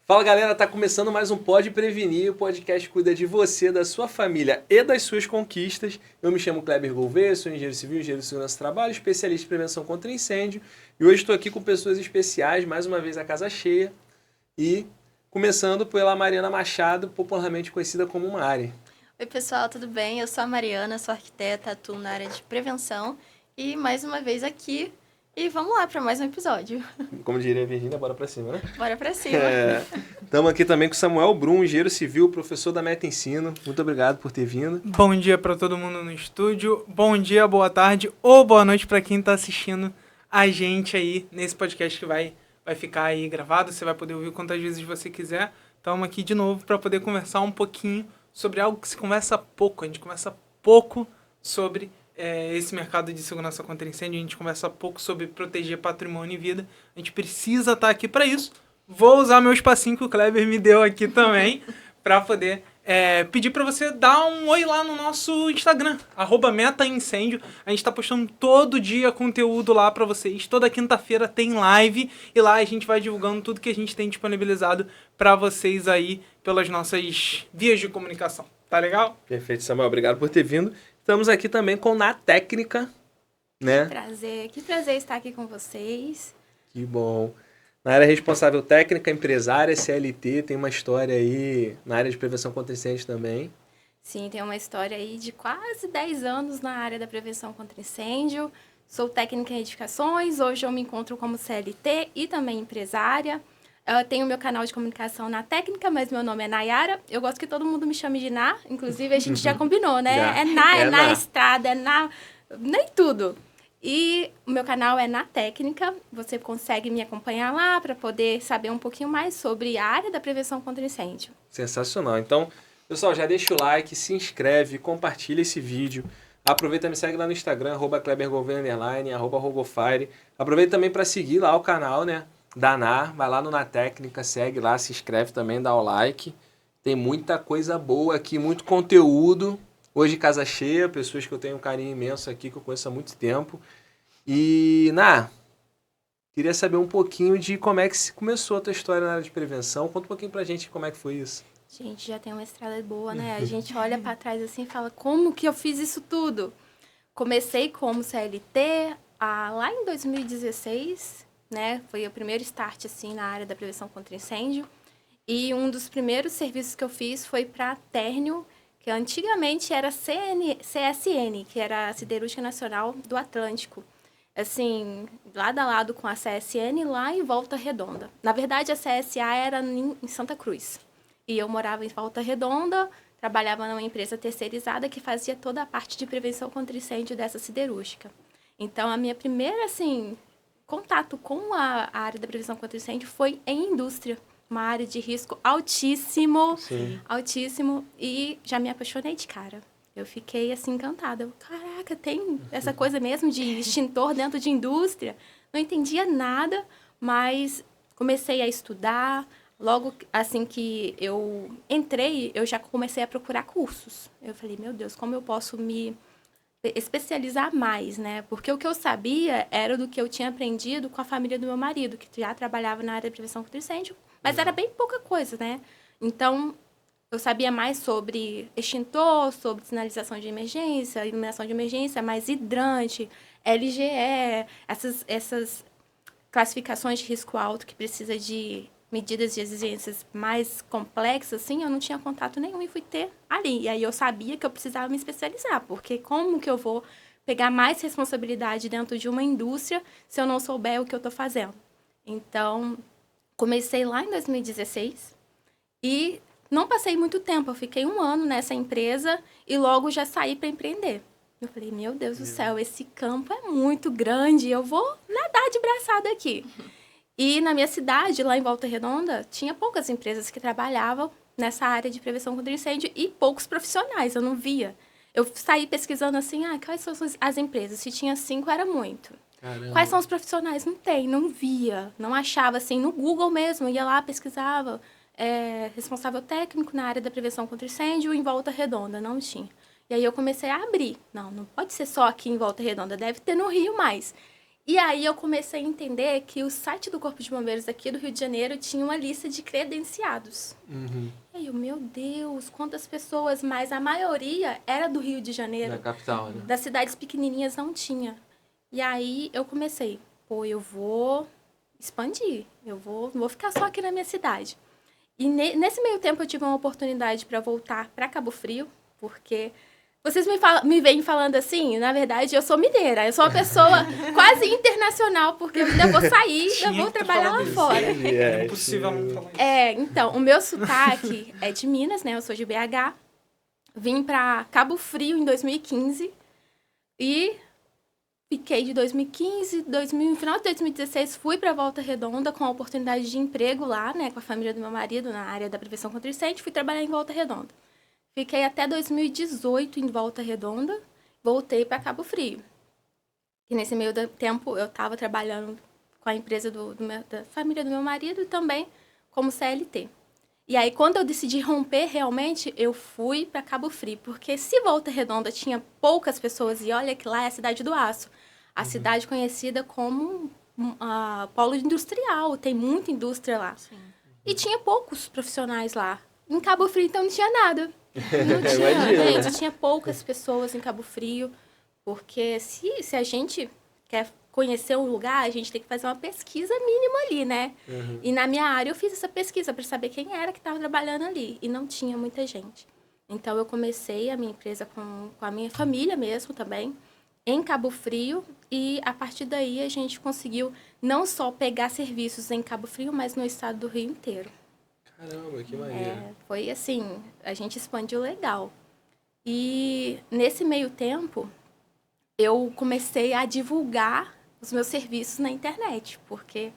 Fala galera, tá começando mais um Pode Prevenir, o podcast que cuida de você, da sua família e das suas conquistas. Eu me chamo Kleber Gouveia, sou engenheiro civil, engenheiro de segurança do trabalho, especialista em prevenção contra incêndio. E hoje estou aqui com pessoas especiais, mais uma vez a casa cheia. E começando pela Mariana Machado, popularmente conhecida como Mari. Oi pessoal, tudo bem? Eu sou a Mariana, sou arquiteta, atuo na área de prevenção. E mais uma vez aqui. E vamos lá para mais um episódio. Como diria a Virgínia, bora pra cima, né? Bora pra cima. Estamos aqui também com Samuel Brum, engenheiro civil, professor da Meta Ensino. Muito obrigado por ter vindo. Bom dia para todo mundo no estúdio. Bom dia, boa tarde ou boa noite para quem está assistindo a gente aí nesse podcast que vai ficar aí gravado. Você vai poder ouvir quantas vezes você quiser. Estamos aqui de novo para poder conversar um pouquinho sobre algo que se conversa pouco. A gente conversa pouco sobre esse mercado de segurança contra incêndio. A gente conversa pouco sobre proteger patrimônio e vida. A gente precisa estar aqui para isso. Vou usar meu espacinho que o Kleber me deu aqui também para poder pedir para você dar um oi lá no nosso Instagram, @metaincendio. A gente está postando todo dia conteúdo lá para vocês. Toda quinta-feira tem live e lá a gente vai divulgando tudo que a gente tem disponibilizado para vocês aí pelas nossas vias de comunicação. Tá legal? Perfeito, Samuel. Obrigado por ter vindo. Estamos aqui também com Na Técnica, né? Que prazer estar aqui com vocês. Que bom. Na área responsável técnica, empresária, CLT, tem uma história aí na área de prevenção contra incêndio também. Sim, tem uma história aí de quase 10 anos na área da prevenção contra incêndio. Sou técnica em edificações, hoje eu me encontro como CLT e também empresária. Eu tenho meu canal de comunicação Na Técnica, mas meu nome é Nayara. Eu gosto que todo mundo me chame de Ná, inclusive a gente já combinou, né? Já. É É na Ná. estrada, é na... nem tudo. E o meu canal é Na Técnica, você consegue me acompanhar lá para poder saber um pouquinho mais sobre a área da prevenção contra incêndio. Sensacional. Então, pessoal, já deixa o like, se inscreve, compartilha esse vídeo. Aproveita e me segue lá no Instagram, @KleberGouveia_, @Rogofire. Aproveita também para seguir lá o canal, né? Da NA, vai lá no Na Técnica, segue lá, se inscreve também, dá o like. Tem muita coisa boa aqui, muito conteúdo. Hoje casa cheia, pessoas que eu tenho um carinho imenso aqui, que eu conheço há muito tempo. E, queria saber um pouquinho de como é que começou a tua história na área de prevenção. Conta um pouquinho pra gente como é que foi isso. Gente, já tem uma estrada boa, né? A gente olha para trás assim e fala, como que eu fiz isso tudo? Comecei como CLT lá em 2016, né? Foi o primeiro start, assim, na área da prevenção contra incêndio. E um dos primeiros serviços que eu fiz foi para a Térnio, que antigamente era CSN, que era a Siderúrgica Nacional do Atlântico. Assim, lado a lado com a CSN, lá em Volta Redonda. Na verdade, a CSA era em Santa Cruz. E eu morava em Volta Redonda, trabalhava numa empresa terceirizada que fazia toda a parte de prevenção contra incêndio dessa siderúrgica. Então, a minha primeira, assim, contato com a área da prevenção contra incêndio foi em indústria. Uma área de risco altíssimo. Sim. Altíssimo. E já me apaixonei de cara. Eu fiquei, assim, encantada. Caraca, tem essa coisa mesmo de extintor dentro de indústria. Não entendia nada, mas comecei a estudar. Logo, assim que eu entrei, eu já comecei a procurar cursos. Eu falei, meu Deus, como eu posso me especializar mais, né? Porque o que eu sabia era do que eu tinha aprendido com a família do meu marido, que já trabalhava na área de prevenção contra incêndio, mas era bem pouca coisa, né? Então, eu sabia mais sobre extintor, sobre sinalização de emergência, iluminação de emergência, mais hidrante, LGE, essas classificações de risco alto que precisa de medidas de exigências mais complexas, assim, eu não tinha contato nenhum e fui ter ali. E aí eu sabia que eu precisava me especializar, porque como que eu vou pegar mais responsabilidade dentro de uma indústria se eu não souber o que eu estou fazendo? Então, comecei lá em 2016 e não passei muito tempo. Eu fiquei 1 ano nessa empresa e logo já saí para empreender. Eu falei, meu Deus do céu, esse campo é muito grande, eu vou nadar de braçada aqui. E na minha cidade, lá em Volta Redonda, tinha poucas empresas que trabalhavam nessa área de prevenção contra incêndio e poucos profissionais, eu não via. Eu saí pesquisando assim, quais são as empresas? Se tinha 5, era muito. Caramba. Quais são os profissionais? Não tem, não via, não achava, assim, no Google mesmo, ia lá, pesquisava, responsável técnico na área da prevenção contra incêndio em Volta Redonda, não tinha. E aí eu comecei a abrir, não pode ser só aqui em Volta Redonda, deve ter no Rio mais. E aí eu comecei a entender que o site do Corpo de Bombeiros aqui do Rio de Janeiro tinha uma lista de credenciados. Uhum. E aí eu, meu Deus, quantas pessoas, mas a maioria era do Rio de Janeiro. Na capital, né? Das cidades pequenininhas não tinha. E aí eu comecei, eu vou expandir, eu vou ficar só aqui na minha cidade. E nesse meio tempo eu tive uma oportunidade para voltar para Cabo Frio, porque vocês me vêm falando assim, na verdade eu sou mineira, eu sou uma pessoa quase internacional, porque eu ainda vou sair, ainda vou trabalhar lá fora. É impossível não falar isso. Então, o meu sotaque é de Minas, né? Eu sou de BH. Vim para Cabo Frio em 2015 e fiquei de 2015, no final de 2016, fui para Volta Redonda com a oportunidade de emprego lá, né, com a família do meu marido, na área da prevenção contra incêndio, fui trabalhar em Volta Redonda. Fiquei até 2018 em Volta Redonda, voltei para Cabo Frio. E nesse meio tempo eu estava trabalhando com a empresa da família do meu marido e também como CLT. E aí, quando eu decidi romper, realmente, eu fui para Cabo Frio. Porque se Volta Redonda tinha poucas pessoas, e olha que lá é a Cidade do Aço, a cidade conhecida como polo industrial, tem muita indústria lá. Sim. E tinha poucos profissionais lá. Em Cabo Frio, então, não tinha nada. Não tinha, Imagina. gente, tinha poucas pessoas em Cabo Frio. Porque se a gente quer conhecer um lugar, a gente tem que fazer uma pesquisa mínima ali, né? Uhum. E na minha área eu fiz essa pesquisa para saber quem era que estava trabalhando ali. E não tinha muita gente. Então eu comecei a minha empresa com a minha família mesmo também, em Cabo Frio. E a partir daí a gente conseguiu não só pegar serviços em Cabo Frio, mas no estado do Rio inteiro. Caramba, que maneiro. Foi assim, a gente expandiu legal. E nesse meio tempo, eu comecei a divulgar os meus serviços na internet, porque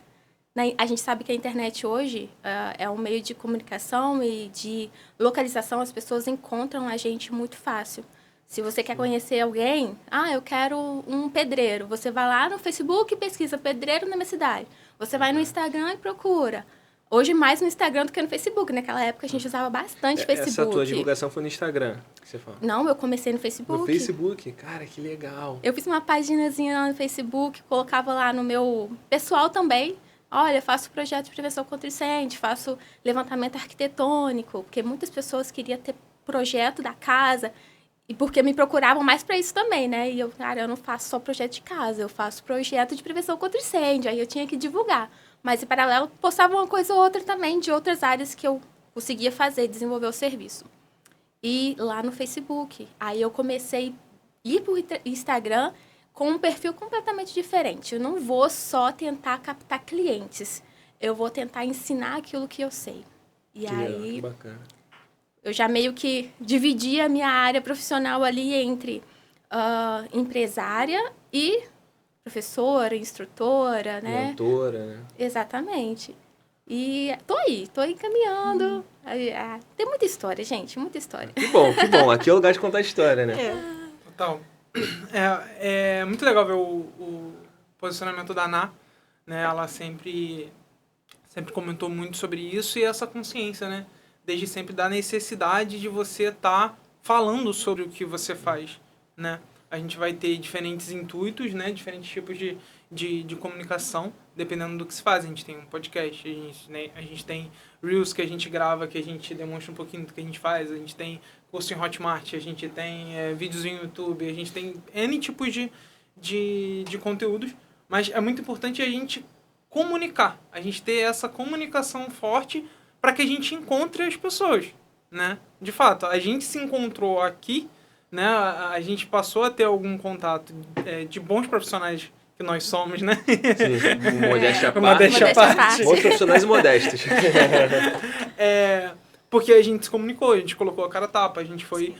a gente sabe que a internet hoje é um meio de comunicação e de localização, as pessoas encontram a gente muito fácil. Se você quer conhecer alguém, eu quero um pedreiro, você vai lá no Facebook e pesquisa pedreiro na minha cidade. Você vai no Instagram e procura. Hoje mais no Instagram do que no Facebook. Naquela época a gente usava bastante Facebook. Essa tua divulgação foi no Instagram, que você fala? Não, eu comecei no Facebook. No Facebook? Cara, que legal. Eu fiz uma paginazinha lá no Facebook, colocava lá no meu pessoal também. Olha, faço projeto de prevenção contra incêndio, faço levantamento arquitetônico, porque muitas pessoas queriam ter projeto da casa, e porque me procuravam mais para isso também, né? E eu não faço só projeto de casa, eu faço projeto de prevenção contra incêndio, aí eu tinha que divulgar. Mas, em paralelo, postava uma coisa ou outra também de outras áreas que eu conseguia fazer, desenvolver o serviço. E lá no Facebook. Aí eu comecei a ir para o Instagram com um perfil completamente diferente. Eu não vou só tentar captar clientes. Eu vou tentar ensinar aquilo que eu sei. E aí, que bacana. Eu já meio que dividi a minha área profissional ali entre empresária e professora, instrutora, né? Mentora, né? Exatamente. E tô encaminhando. Tem muita história, gente, muita história. Que bom. Aqui é o lugar de contar história, né? Total. É muito legal ver o posicionamento da Ná, né? Ela sempre comentou muito sobre isso e essa consciência, né? Desde sempre da necessidade de você estar falando sobre o que você faz, né? A gente vai ter diferentes intuitos, né? Diferentes tipos de comunicação, dependendo do que se faz. A gente tem um podcast, a gente tem Reels que a gente grava, que a gente demonstra um pouquinho do que a gente faz. A gente tem curso em Hotmart, a gente tem vídeos em YouTube, a gente tem N tipos de conteúdos. Mas é muito importante a gente comunicar, a gente ter essa comunicação forte para que a gente encontre as pessoas, né? De fato, a gente se encontrou aqui, né? A gente passou a ter algum contato de bons profissionais que nós somos, né? Sim, modéstia à parte. Modéstia à parte. Bons profissionais e modestos. Porque a gente se comunicou, a gente colocou a cara a tapa, a gente foi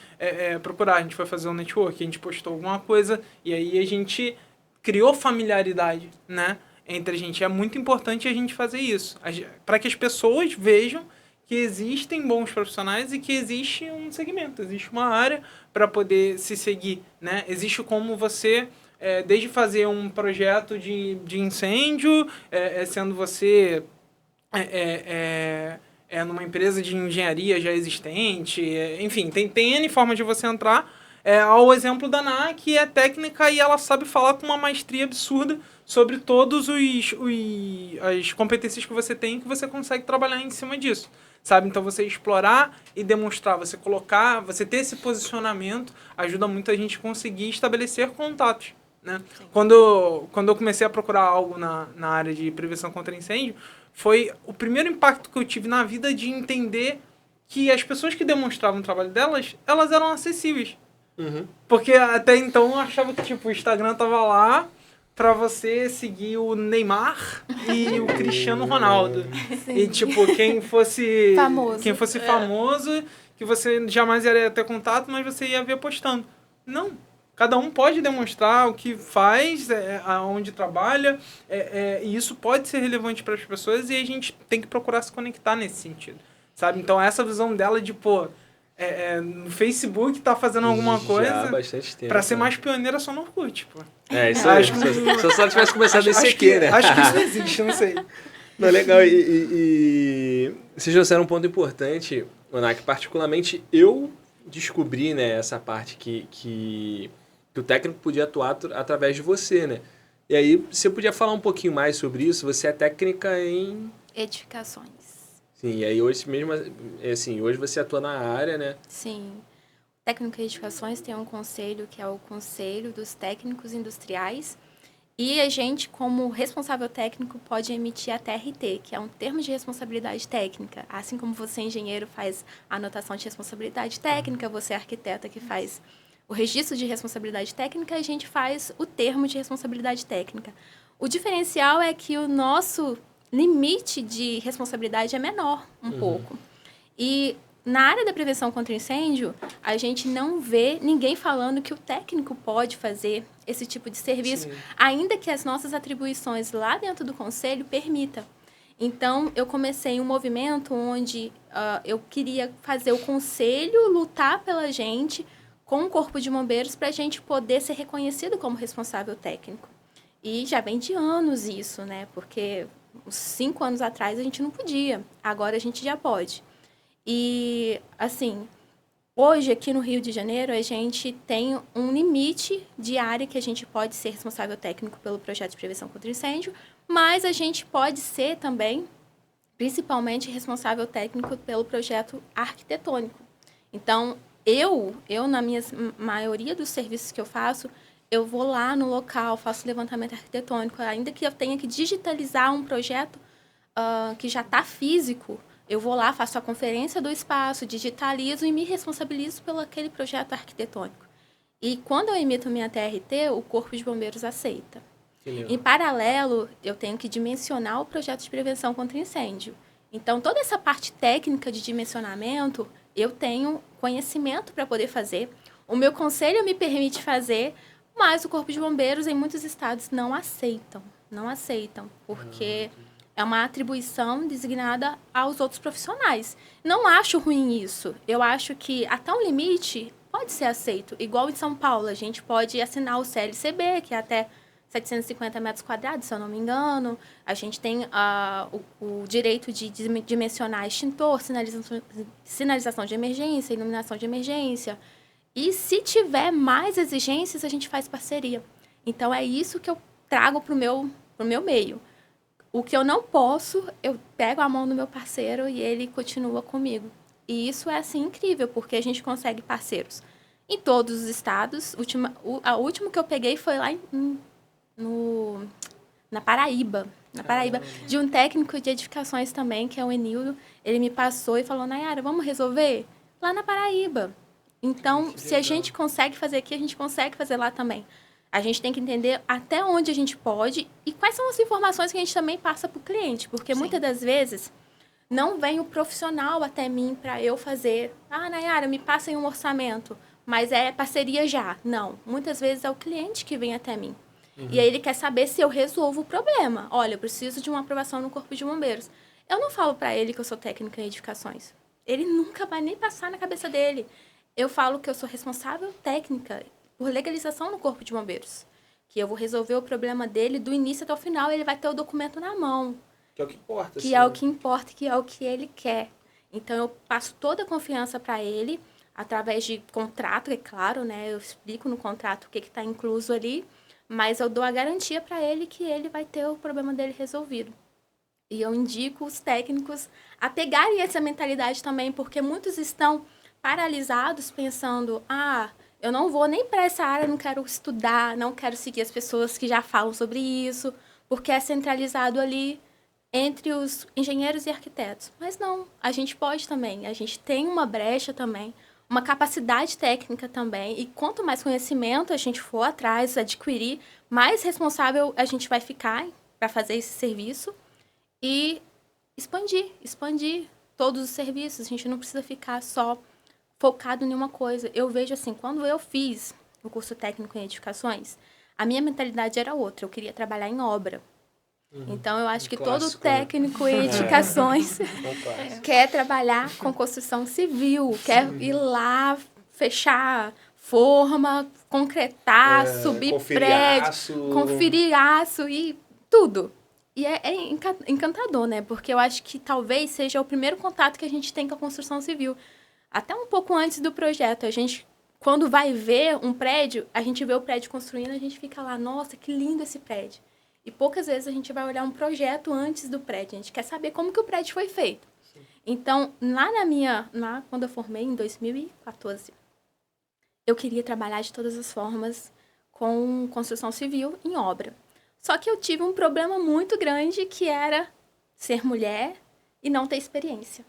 procurar, a gente foi fazer um network, a gente postou alguma coisa e aí a gente criou familiaridade, né? Entre a gente. É muito importante a gente fazer isso, para que as pessoas vejam que existem bons profissionais e que existe um segmento, existe uma área para poder se seguir, né? Existe como você, desde fazer um projeto de incêndio, sendo você numa empresa de engenharia já existente, enfim, tem N formas de você entrar, ao exemplo da Ná, que é técnica e ela sabe falar com uma maestria absurda sobre todos as competências que você tem, que você consegue trabalhar em cima disso, sabe? Então, você explorar e demonstrar, você colocar, você ter esse posicionamento, ajuda muito a gente conseguir estabelecer contatos, né? Quando eu comecei a procurar algo na área de prevenção contra incêndio, foi o primeiro impacto que eu tive na vida de entender que as pessoas que demonstravam o trabalho delas, elas eram acessíveis. Uhum. Porque até então eu achava que tipo, o Instagram tava lá pra você seguir o Neymar e o Cristiano Ronaldo. Sim. E tipo, quem fosse Famoso. que você jamais iria ter contato, mas você ia ver postando. Não. Cada um pode demonstrar o que faz, aonde trabalha, e isso pode ser relevante para as pessoas e a gente tem que procurar se conectar nesse sentido, sabe? Então, essa visão dela de, pô, no Facebook tá fazendo alguma Já há coisa, bastante tempo. para ser mais pioneira só no Orkut, pô. Isso aí. Acho que- Se ela tivesse começado desse aqui, né? Acho que isso não existe, não sei. Não, legal. E vocês trouxeram um ponto importante, Onak. Particularmente, eu descobri, né, essa parte que o técnico podia atuar através de você, né? E aí, você podia falar um pouquinho mais sobre isso? Você é técnica em... Edificações. Sim, e aí hoje mesmo, assim, hoje você atua na área, né? Sim. Técnico em edificações tem um conselho, que é o Conselho dos Técnicos Industriais. E a gente, como responsável técnico, pode emitir a TRT, que é um termo de responsabilidade técnica. Assim como você, engenheiro, faz a anotação de responsabilidade técnica, você, arquiteta, que faz o registro de responsabilidade técnica, a gente faz o termo de responsabilidade técnica. O diferencial é que o nosso limite de responsabilidade é menor um pouco. E na área da prevenção contra incêndio, a gente não vê ninguém falando que o técnico pode fazer esse tipo de serviço, Sim. ainda que as nossas atribuições lá dentro do conselho permitam. Então, eu comecei um movimento onde eu queria fazer o conselho lutar pela gente com o Corpo de Bombeiros para a gente poder ser reconhecido como responsável técnico. E já vem de anos isso, né? Porque uns 5 anos atrás a gente não podia, agora a gente já pode. E, assim, hoje aqui no Rio de Janeiro a gente tem um limite de área que a gente pode ser responsável técnico pelo projeto de prevenção contra incêndio, mas a gente pode ser também, principalmente, responsável técnico pelo projeto arquitetônico. Então, eu na minha maioria dos serviços que eu faço, eu vou lá no local, faço levantamento arquitetônico, ainda que eu tenha que digitalizar um projeto que já está físico, eu vou lá, faço a conferência do espaço, digitalizo e me responsabilizo pelo aquele projeto arquitetônico. E quando eu emito minha TRT, o Corpo de Bombeiros aceita. Em paralelo, eu tenho que dimensionar o projeto de prevenção contra incêndio. Então, toda essa parte técnica de dimensionamento, eu tenho conhecimento para poder fazer. O meu conselho me permite fazer, mas o Corpo de Bombeiros, em muitos estados, não aceitam. Não aceitam, porque é uma atribuição designada aos outros profissionais. Não acho ruim isso. Eu acho que até um limite pode ser aceito. Igual em São Paulo, a gente pode assinar o CLCB, que é até 750 metros quadrados, se eu não me engano. A gente tem o direito de dimensionar extintor, sinalização de emergência, iluminação de emergência. E se tiver mais exigências, a gente faz parceria. Então, é isso que eu trago para o meu meio. O que eu não posso, eu pego a mão do meu parceiro e ele continua comigo. E isso é, assim, incrível, porque a gente consegue parceiros em todos os estados. A última que eu peguei foi lá na Paraíba. De um técnico de edificações também, que é o Enildo. Ele me passou e falou, Nayara, vamos resolver? Lá na Paraíba. Então, se a gente consegue fazer aqui, a gente consegue fazer lá também. A gente tem que entender até onde a gente pode e quais são as informações que a gente também passa para o cliente. Porque muitas das vezes não vem o profissional até mim para eu fazer. Nayara, me passem um orçamento, mas é parceria já. Não, muitas vezes é o cliente que vem até mim. E aí ele quer saber se eu resolvo o problema. Olha, eu preciso de uma aprovação no Corpo de Bombeiros. Eu não falo para ele que eu sou técnica em edificações. Ele nunca vai nem passar na cabeça dele. Eu falo que eu sou responsável técnica por legalização no Corpo de Bombeiros. Que eu vou resolver o problema dele do início até o final, ele vai ter o documento na mão. Que é o que importa. Que é o que importa, que é o que ele quer. Então, eu passo toda a confiança para ele, através de contrato, é claro, né? Eu explico no contrato o que está incluso ali, mas eu dou a garantia para ele que ele vai ter o problema dele resolvido. E eu indico os técnicos a pegarem essa mentalidade também, porque muitos estão paralisados pensando, eu não vou nem para essa área, não quero estudar, não quero seguir as pessoas que já falam sobre isso, porque é centralizado ali entre os engenheiros e arquitetos. Mas não, a gente pode também, a gente tem uma brecha também, uma capacidade técnica também, e quanto mais conhecimento a gente for atrás, adquirir, mais responsável a gente vai ficar para fazer esse serviço e expandir todos os serviços. A gente não precisa ficar só focado em uma coisa. Eu vejo assim, quando eu fiz o curso técnico em edificações, a minha mentalidade era outra, eu queria trabalhar em obra. Então, eu acho que todo técnico em edificações quer trabalhar com construção civil, quer ir lá, fechar forma, concretar, subir prédio, conferir aço e tudo. E é encantador, né? Porque eu acho que talvez seja o primeiro contato que a gente tem com a construção civil. Até um pouco antes do projeto, a gente, quando vai ver um prédio, a gente vê o prédio construindo, a gente fica lá, nossa, que lindo esse prédio. E poucas vezes a gente vai olhar um projeto antes do prédio. A gente quer saber como que o prédio foi feito. Então, quando eu formei, em 2014, eu queria trabalhar de todas as formas com construção civil em obra. Só que eu tive um problema muito grande, que era ser mulher e não ter experiência.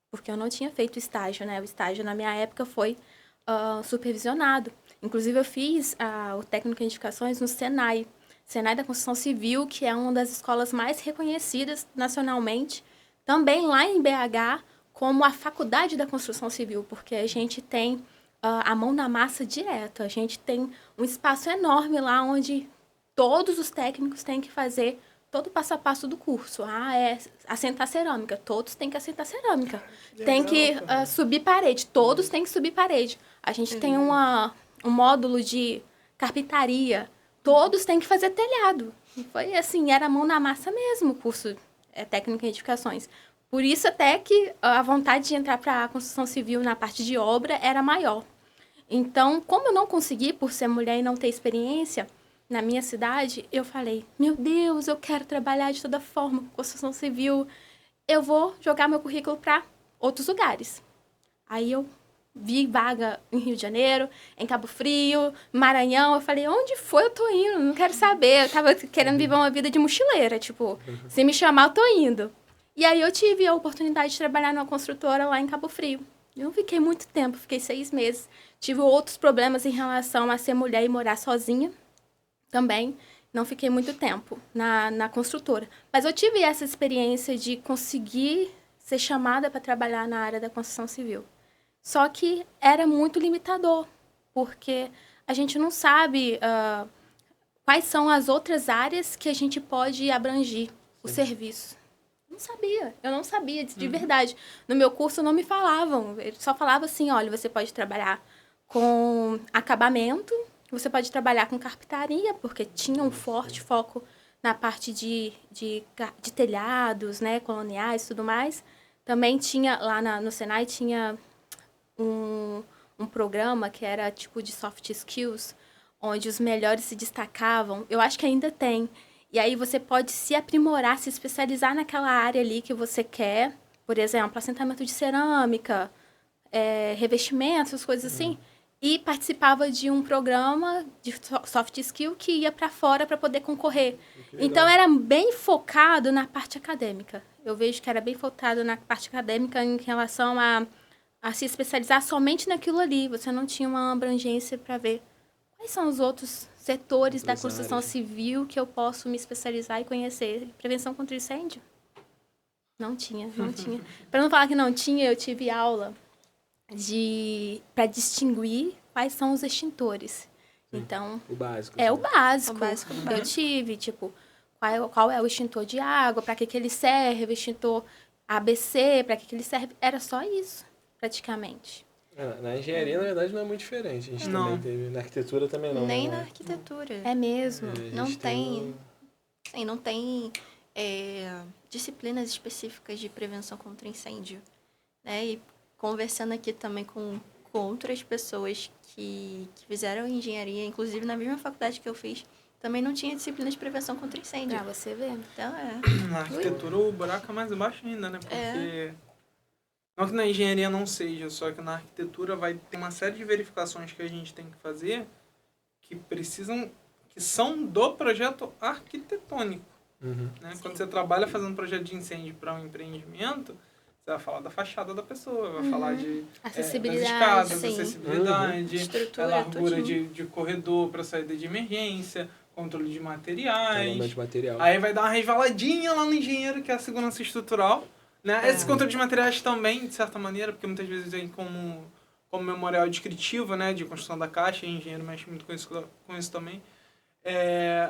Porque eu não tinha feito estágio, né? O estágio, na minha época, foi supervisionado. Inclusive, eu fiz o técnico em edificações no Senai da Construção Civil, que é uma das escolas mais reconhecidas nacionalmente, também lá em BH, como a Faculdade da Construção Civil, porque a gente tem a mão na massa direto, a gente tem um espaço enorme lá onde todos os técnicos têm que fazer todo o passo a passo do curso. É assentar cerâmica, todos têm que assentar cerâmica. Tem que subir parede, todos têm que subir parede. A gente tem um módulo de carpintaria, todos têm que fazer telhado. Foi assim, era mão na massa mesmo o curso técnico em edificações. Por isso até que a vontade de entrar para a construção civil na parte de obra era maior. Então, como eu não consegui, por ser mulher e não ter experiência na minha cidade, eu falei, meu Deus, eu quero trabalhar de toda forma com construção civil. Eu vou jogar meu currículo para outros lugares. Aí eu vi vaga em Rio de Janeiro, em Cabo Frio, Maranhão. Eu falei, onde foi? Eu tô indo, não quero saber. Eu tava querendo viver uma vida de mochileira, tipo, se me chamar, eu tô indo. E aí eu tive a oportunidade de trabalhar numa construtora lá em Cabo Frio. Eu não fiquei muito tempo, fiquei 6 meses. Tive outros problemas em relação a ser mulher e morar sozinha também. Não fiquei muito tempo na construtora. Mas eu tive essa experiência de conseguir ser chamada para trabalhar na área da construção civil. Só que era muito limitador, porque a gente não sabe quais são as outras áreas que a gente pode abranger o serviço. Eu não sabia de verdade. No meu curso não me falavam, eles só falavam assim, olha, você pode trabalhar com acabamento, você pode trabalhar com carpintaria, porque tinha um forte foco na parte de telhados, né, coloniais e tudo mais. Também tinha, lá no Senai, tinha um programa que era tipo de soft skills, onde os melhores se destacavam. Eu acho que ainda tem. E aí você pode se aprimorar, se especializar naquela área ali que você quer. Por exemplo, assentamento de cerâmica, revestimentos, coisas assim. E participava de um programa de soft skill que ia para fora para poder concorrer. Então, era bem focado na parte acadêmica. Eu vejo que era bem focado na parte acadêmica em relação a se especializar somente naquilo ali. Você não tinha uma abrangência para ver quais são os outros setores da construção civil que eu posso me especializar e conhecer. Prevenção contra incêndio? Não tinha. Para não falar que não tinha, eu tive aula para distinguir quais são os extintores. Então, o básico. É o básico. Eu tive, tipo, qual é o extintor de água, para que ele serve, o extintor ABC, para que ele serve. Era só isso, praticamente. Na engenharia, na verdade, não é muito diferente. A gente também teve. Na arquitetura também não. Nem na arquitetura. É mesmo. Não tem disciplinas específicas de prevenção contra incêndio. Né? E conversando aqui também com outras pessoas que fizeram engenharia, inclusive na mesma faculdade que eu fiz, também não tinha disciplina de prevenção contra incêndio. Pra você ver. Então, Na arquitetura o buraco é mais embaixo ainda, né? Porque... Não que na engenharia não seja, só que na arquitetura vai ter uma série de verificações que a gente tem que fazer que são do projeto arquitetônico. Né? Quando você trabalha fazendo projeto de incêndio para um empreendimento, você vai falar da fachada da pessoa, vai falar de acessibilidade, das escadas, sim. acessibilidade, Estrutura, largura tudinho. de corredor para saída de emergência, controle de materiais. Elemento de material. Aí vai dar uma resvaladinha lá no engenheiro, que é a segurança estrutural. Né? Esse controle de materiais também, de certa maneira, porque muitas vezes vem como memorial descritivo, né, de construção da caixa, e o engenheiro mexe muito com isso também.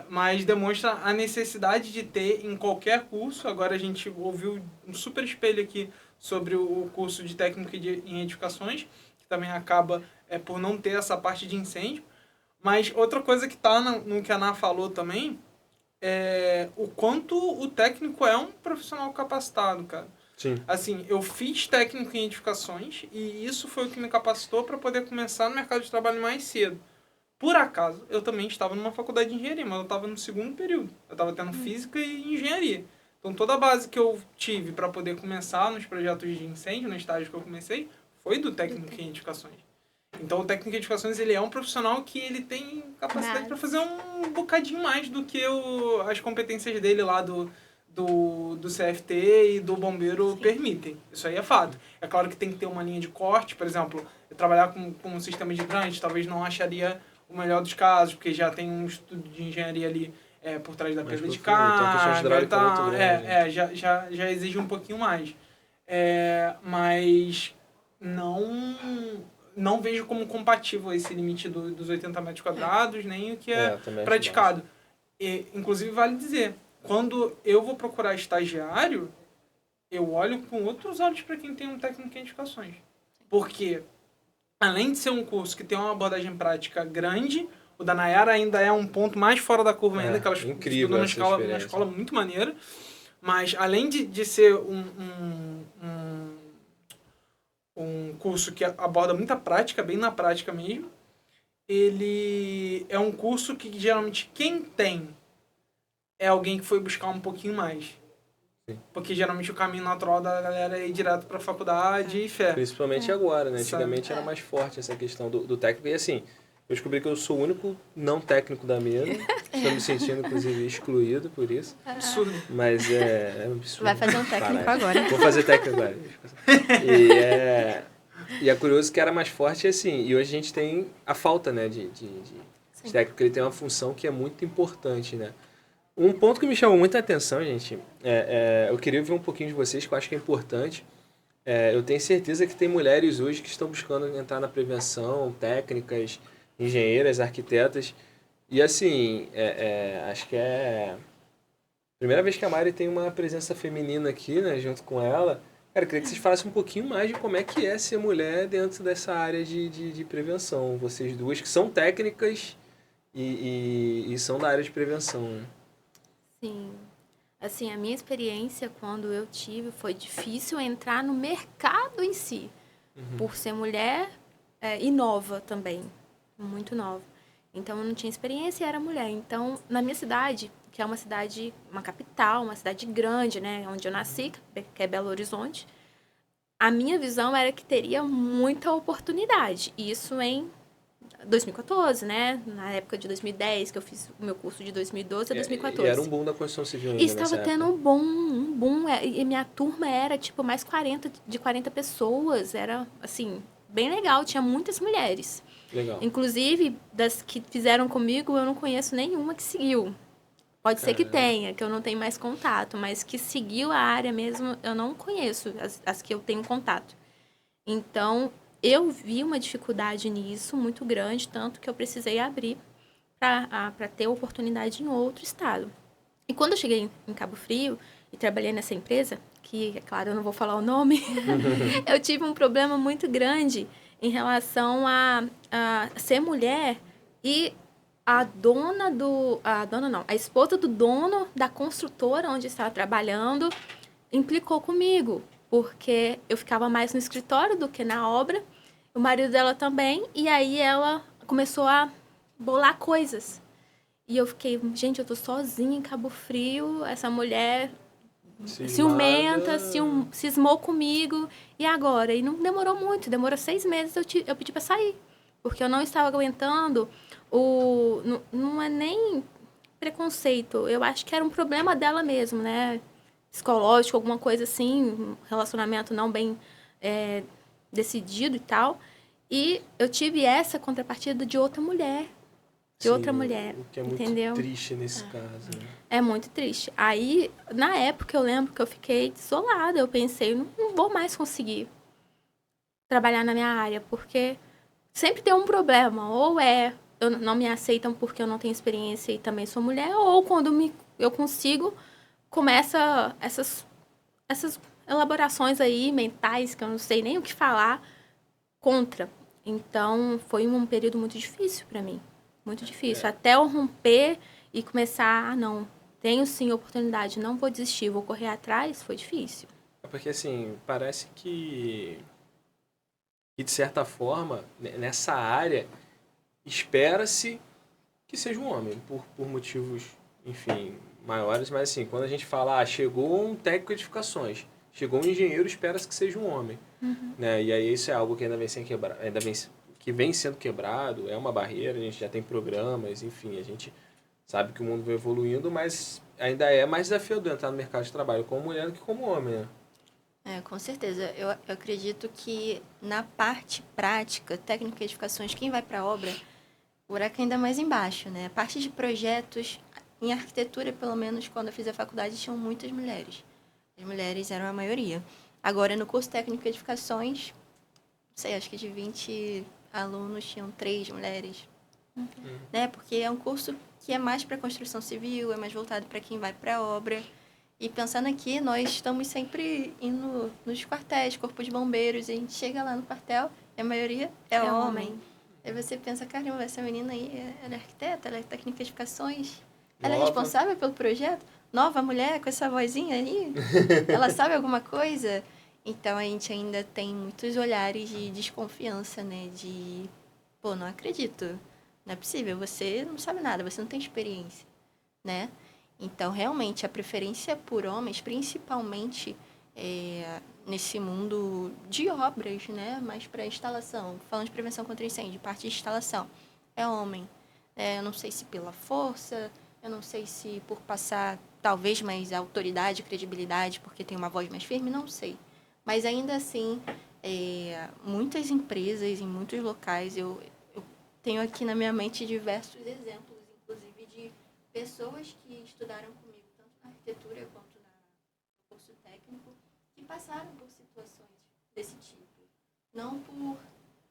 Mas demonstra a necessidade de ter em qualquer curso. Agora a gente ouviu um super espelho aqui sobre o curso de técnico em edificações, que também acaba por não ter essa parte de incêndio. Mas outra coisa que está no que a Ana falou também é o quanto o técnico é um profissional capacitado, cara. Sim. Assim, eu fiz técnico em edificações e isso foi o que me capacitou para poder começar no mercado de trabalho mais cedo. Por acaso, eu também estava numa faculdade de engenharia, mas eu estava no segundo período. Eu estava tendo física e engenharia. Então, toda a base que eu tive para poder começar nos projetos de incêndio, no estágio que eu comecei, foi do técnico em edificações. Então, o técnico em edificações, ele é um profissional que ele tem capacidade para fazer um bocadinho mais do que as competências dele lá do CFT e do bombeiro permitem. Isso aí é fato. É claro que tem que ter uma linha de corte. Por exemplo, eu trabalhar com um sistema de hidrante, talvez não acharia o melhor dos casos, porque já tem um estudo de engenharia ali por trás da perda de carga e tal. Já exige um pouquinho mais. Mas não vejo como compatível esse limite dos 80 metros quadrados, nem o que é praticado. E, inclusive, vale dizer, quando eu vou procurar estagiário, eu olho com outros olhos para quem tem um técnico em edificações. Porque, além de ser um curso que tem uma abordagem prática grande, o da Nayara ainda é um ponto mais fora da curva ainda, que ela estudou numa escola muito maneira. Mas, além de ser um curso que aborda muita prática, bem na prática mesmo, ele é um curso que, geralmente, quem tem é alguém que foi buscar um pouquinho mais. Sim. Porque geralmente o caminho natural da galera é ir direto para a faculdade e fé. Principalmente agora, né? Antigamente era mais forte essa questão do técnico. E assim, eu descobri que eu sou o único não técnico da mesa. Estou me sentindo, inclusive, excluído por isso. Absurdo. Mas é absurdo. Vai fazer um técnico agora. Vou fazer técnico agora. E é curioso que era mais forte assim. E hoje a gente tem a falta, né, de técnico. Ele tem uma função que é muito importante, né? Um ponto que me chamou muita atenção, gente, eu queria ouvir um pouquinho de vocês, que eu acho que é importante. Eu tenho certeza que tem mulheres hoje que estão buscando entrar na prevenção, técnicas, engenheiras, arquitetas. E assim, acho que é a primeira vez que a Mari tem uma presença feminina aqui, né, junto com ela. Cara, eu queria que vocês falassem um pouquinho mais de como é que é ser mulher dentro dessa área de prevenção. Vocês duas que são técnicas e são da área de prevenção, né? Sim. Assim, a minha experiência quando eu tive foi difícil entrar no mercado em si. Por ser mulher e nova também. Muito nova. Então, eu não tinha experiência e era mulher. Então, na minha cidade, que é uma cidade, uma capital, uma cidade grande, né? Onde eu nasci, que é Belo Horizonte. A minha visão era que teria muita oportunidade. Isso em 2014, né? Na época de 2010, que eu fiz o meu curso de 2012 a 2014. E era um boom da construção civil ainda. E estava tendo um boom. E minha turma era, tipo, mais 40 pessoas. Era, assim, bem legal. Tinha muitas mulheres. Legal. Inclusive, das que fizeram comigo, eu não conheço nenhuma que seguiu. Pode ser que tenha, que eu não tenho mais contato. Mas que seguiu a área mesmo, eu não conheço as que eu tenho contato. Então, eu vi uma dificuldade nisso muito grande, tanto que eu precisei abrir para ter oportunidade em outro estado. E quando eu cheguei em Cabo Frio e trabalhei nessa empresa, que, é claro, eu não vou falar o nome, eu tive um problema muito grande em relação a ser mulher e a esposa do dono da construtora onde eu estava trabalhando implicou comigo, porque eu ficava mais no escritório do que na obra, o marido dela também, e aí ela começou a bolar coisas. E eu fiquei, gente, eu tô sozinha em Cabo Frio, essa mulher Cismada. ciumenta, cismou comigo, e agora? E não demorou muito, demorou 6 meses, eu pedi pra sair. Porque eu não estava aguentando não é nem preconceito, eu acho que era um problema dela mesmo, né? Psicológico, alguma coisa assim, um relacionamento não bem decidido e tal. E eu tive essa contrapartida de outra mulher. De outra mulher, o que é muito entendeu? triste nesse caso. Né? É muito triste. Aí, na época, eu lembro que eu fiquei desolada. Eu pensei, não vou mais conseguir trabalhar na minha área, porque sempre tem um problema. Ou não me aceitam porque eu não tenho experiência e também sou mulher, ou quando eu consigo, começa essas elaborações aí mentais, que eu não sei nem o que falar, contra. Então, foi um período muito difícil para mim. Muito difícil. Até eu romper e começar, não, tenho sim oportunidade, não vou desistir, vou correr atrás, foi difícil. Porque, assim, parece que de certa forma, nessa área, espera-se que seja um homem, por motivos, enfim, maiores. Mas, assim, quando a gente fala, chegou um técnico de edificações, chegou um engenheiro, espera-se que seja um homem. Né? E aí isso é algo que ainda vem sendo quebrado, que vem sendo quebrado, é uma barreira, a gente já tem programas, enfim, a gente sabe que o mundo vai evoluindo, mas ainda é mais desafiador entrar no mercado de trabalho como mulher do que como homem, né? Com certeza. Eu acredito que na parte prática, técnica de edificações, quem vai para a obra, o buraco ainda mais embaixo, né? A parte de projetos, em arquitetura, pelo menos, quando eu fiz a faculdade, tinham muitas mulheres. As mulheres eram a maioria. Agora, no curso técnico de edificações, não sei, acho que de 20 alunos tinham 3 mulheres. Né? Porque é um curso que é mais para construção civil, é mais voltado para quem vai para a obra. E pensando aqui, nós estamos sempre indo nos quartéis, corpo de bombeiros, e a gente chega lá no quartel e a maioria é homem. Aí você pensa, caramba, essa menina aí, ela é arquiteta, ela é técnica de edificações, ela é responsável pelo projeto? Nova mulher com essa vozinha aí? Ela sabe alguma coisa? Então, a gente ainda tem muitos olhares de desconfiança, né? De, não acredito. Não é possível, você não sabe nada, você não tem experiência, né? Então, realmente, a preferência por homens, principalmente nesse mundo de obras, né? Mas para instalação, falando de prevenção contra incêndio, parte de instalação, é homem. Eu não sei se pela força, eu não sei se por passar, talvez, mais autoridade, credibilidade, porque tem uma voz mais firme, não sei. Mas, ainda assim, muitas empresas, em muitos locais, eu tenho aqui na minha mente diversos exemplos, inclusive, de pessoas que estudaram comigo, tanto na arquitetura quanto no curso técnico, que passaram por situações desse tipo. Não por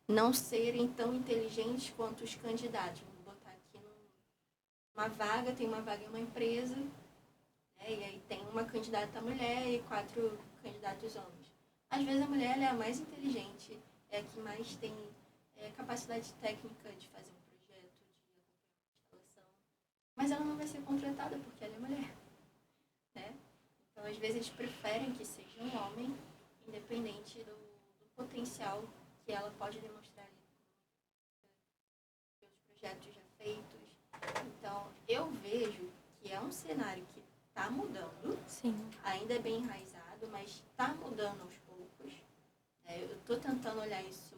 não serem tão inteligentes quanto os candidatos. Vou botar aqui uma vaga, tem uma vaga em uma empresa, né, e aí tem uma candidata mulher e 4 candidatos homens. Às vezes a mulher é a mais inteligente, é a que mais tem capacidade técnica de fazer um projeto, de instalação, mas ela não vai ser contratada porque ela é mulher, né? Então, às vezes, eles preferem que seja um homem, independente do potencial que ela pode demonstrar ali pelos projetos já feitos. Então, eu vejo que é um cenário que está mudando. Sim. Ainda é bem enraizado, mas está mudando aos poucos. Eu estou tentando olhar isso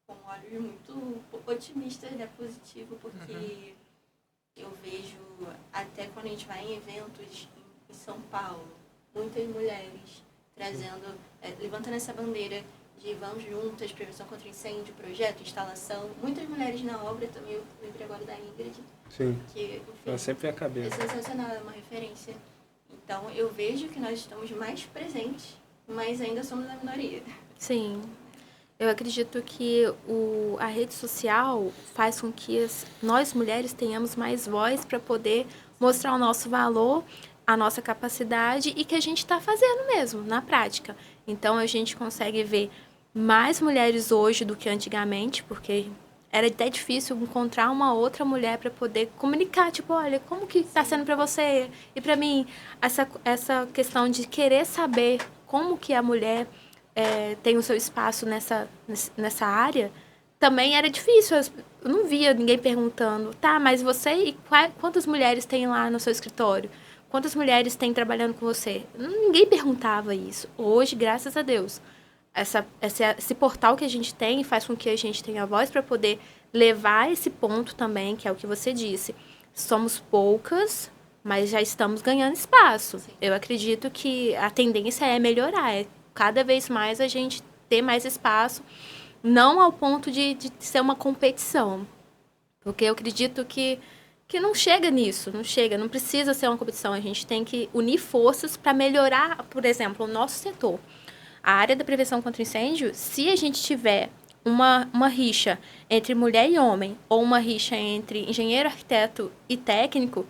com olhos muito otimistas, né, positivo, porque eu vejo, até quando a gente vai em eventos em São Paulo, muitas mulheres trazendo, levantando essa bandeira de vamos juntas, prevenção contra incêndio, projeto, instalação. Muitas mulheres na obra também, eu lembrei agora da Ingrid. Sim, que, enfim, ela sempre é a cabeça. É sensacional, é uma referência. Então, eu vejo que nós estamos mais presentes, mas ainda somos a minoria. Sim. Eu acredito que a rede social faz com que nós mulheres tenhamos mais voz para poder mostrar o nosso valor, a nossa capacidade e que a gente está fazendo mesmo, na prática. Então, a gente consegue ver mais mulheres hoje do que antigamente, porque era até difícil encontrar uma outra mulher para poder comunicar, tipo, olha, como que está sendo para você? E para mim, essa questão de querer saber como que a mulher tem o seu espaço nessa área, também era difícil. Eu não via ninguém perguntando, tá, mas você e quantas mulheres tem lá no seu escritório? Quantas mulheres tem trabalhando com você? Ninguém perguntava isso. Hoje, graças a Deus, esse portal que a gente tem faz com que a gente tenha voz para poder levar esse ponto também, que é o que você disse. Somos poucas, mas já estamos ganhando espaço. Sim. Eu acredito que a tendência é melhorar, é cada vez mais a gente ter mais espaço, não ao ponto de ser uma competição. Porque eu acredito que não chega nisso, não precisa ser uma competição. A gente tem que unir forças para melhorar, por exemplo, o nosso setor. A área da prevenção contra incêndio, se a gente tiver uma rixa entre mulher e homem, ou uma rixa entre engenheiro, arquiteto e técnico,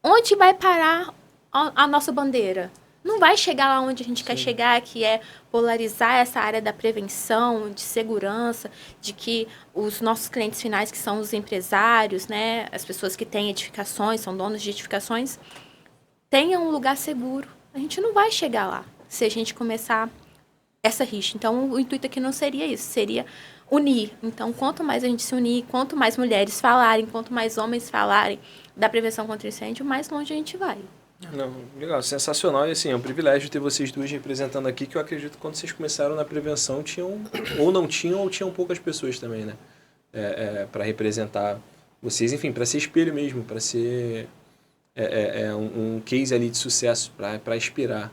onde vai parar a nossa bandeira? Não vai chegar lá onde a gente quer chegar, que é polarizar essa área da prevenção, de segurança, de que os nossos clientes finais, que são os empresários, né, as pessoas que têm edificações, são donos de edificações, tenham um lugar seguro. A gente não vai chegar lá se a gente começar essa rixa. Então, o intuito aqui não seria isso, seria unir. Então, quanto mais a gente se unir, quanto mais mulheres falarem, quanto mais homens falarem da prevenção contra incêndio, mais longe a gente vai. Não, legal, sensacional. E assim, é um privilégio ter vocês duas representando aqui, que eu acredito que quando vocês começaram na prevenção, tinham poucas pessoas também, né? Para representar vocês, enfim, para ser espelho mesmo, para ser um case ali de sucesso, para inspirar.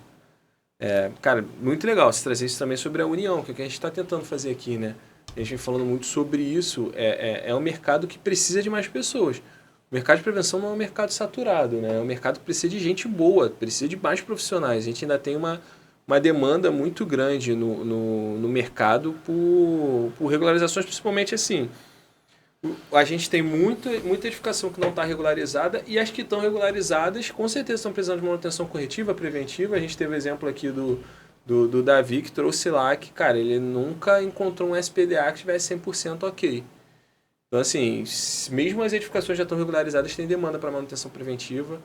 Cara, muito legal você trazer isso também sobre a união, que é o que a gente está tentando fazer aqui, né? A gente vem falando muito sobre isso. É um mercado que precisa de mais pessoas. O mercado de prevenção não é um mercado saturado, né? É um mercado que precisa de gente boa, precisa de mais profissionais. A gente ainda tem uma demanda muito grande no mercado por regularizações, principalmente assim. A gente tem muita edificação que não está regularizada, e as que estão regularizadas com certeza estão precisando de manutenção corretiva, preventiva. A gente teve o exemplo aqui do Davi, que trouxe lá que, cara, ele nunca encontrou um SPDA que estivesse 100% ok. Então, assim, mesmo as edificações já estão regularizadas, tem demanda para manutenção preventiva,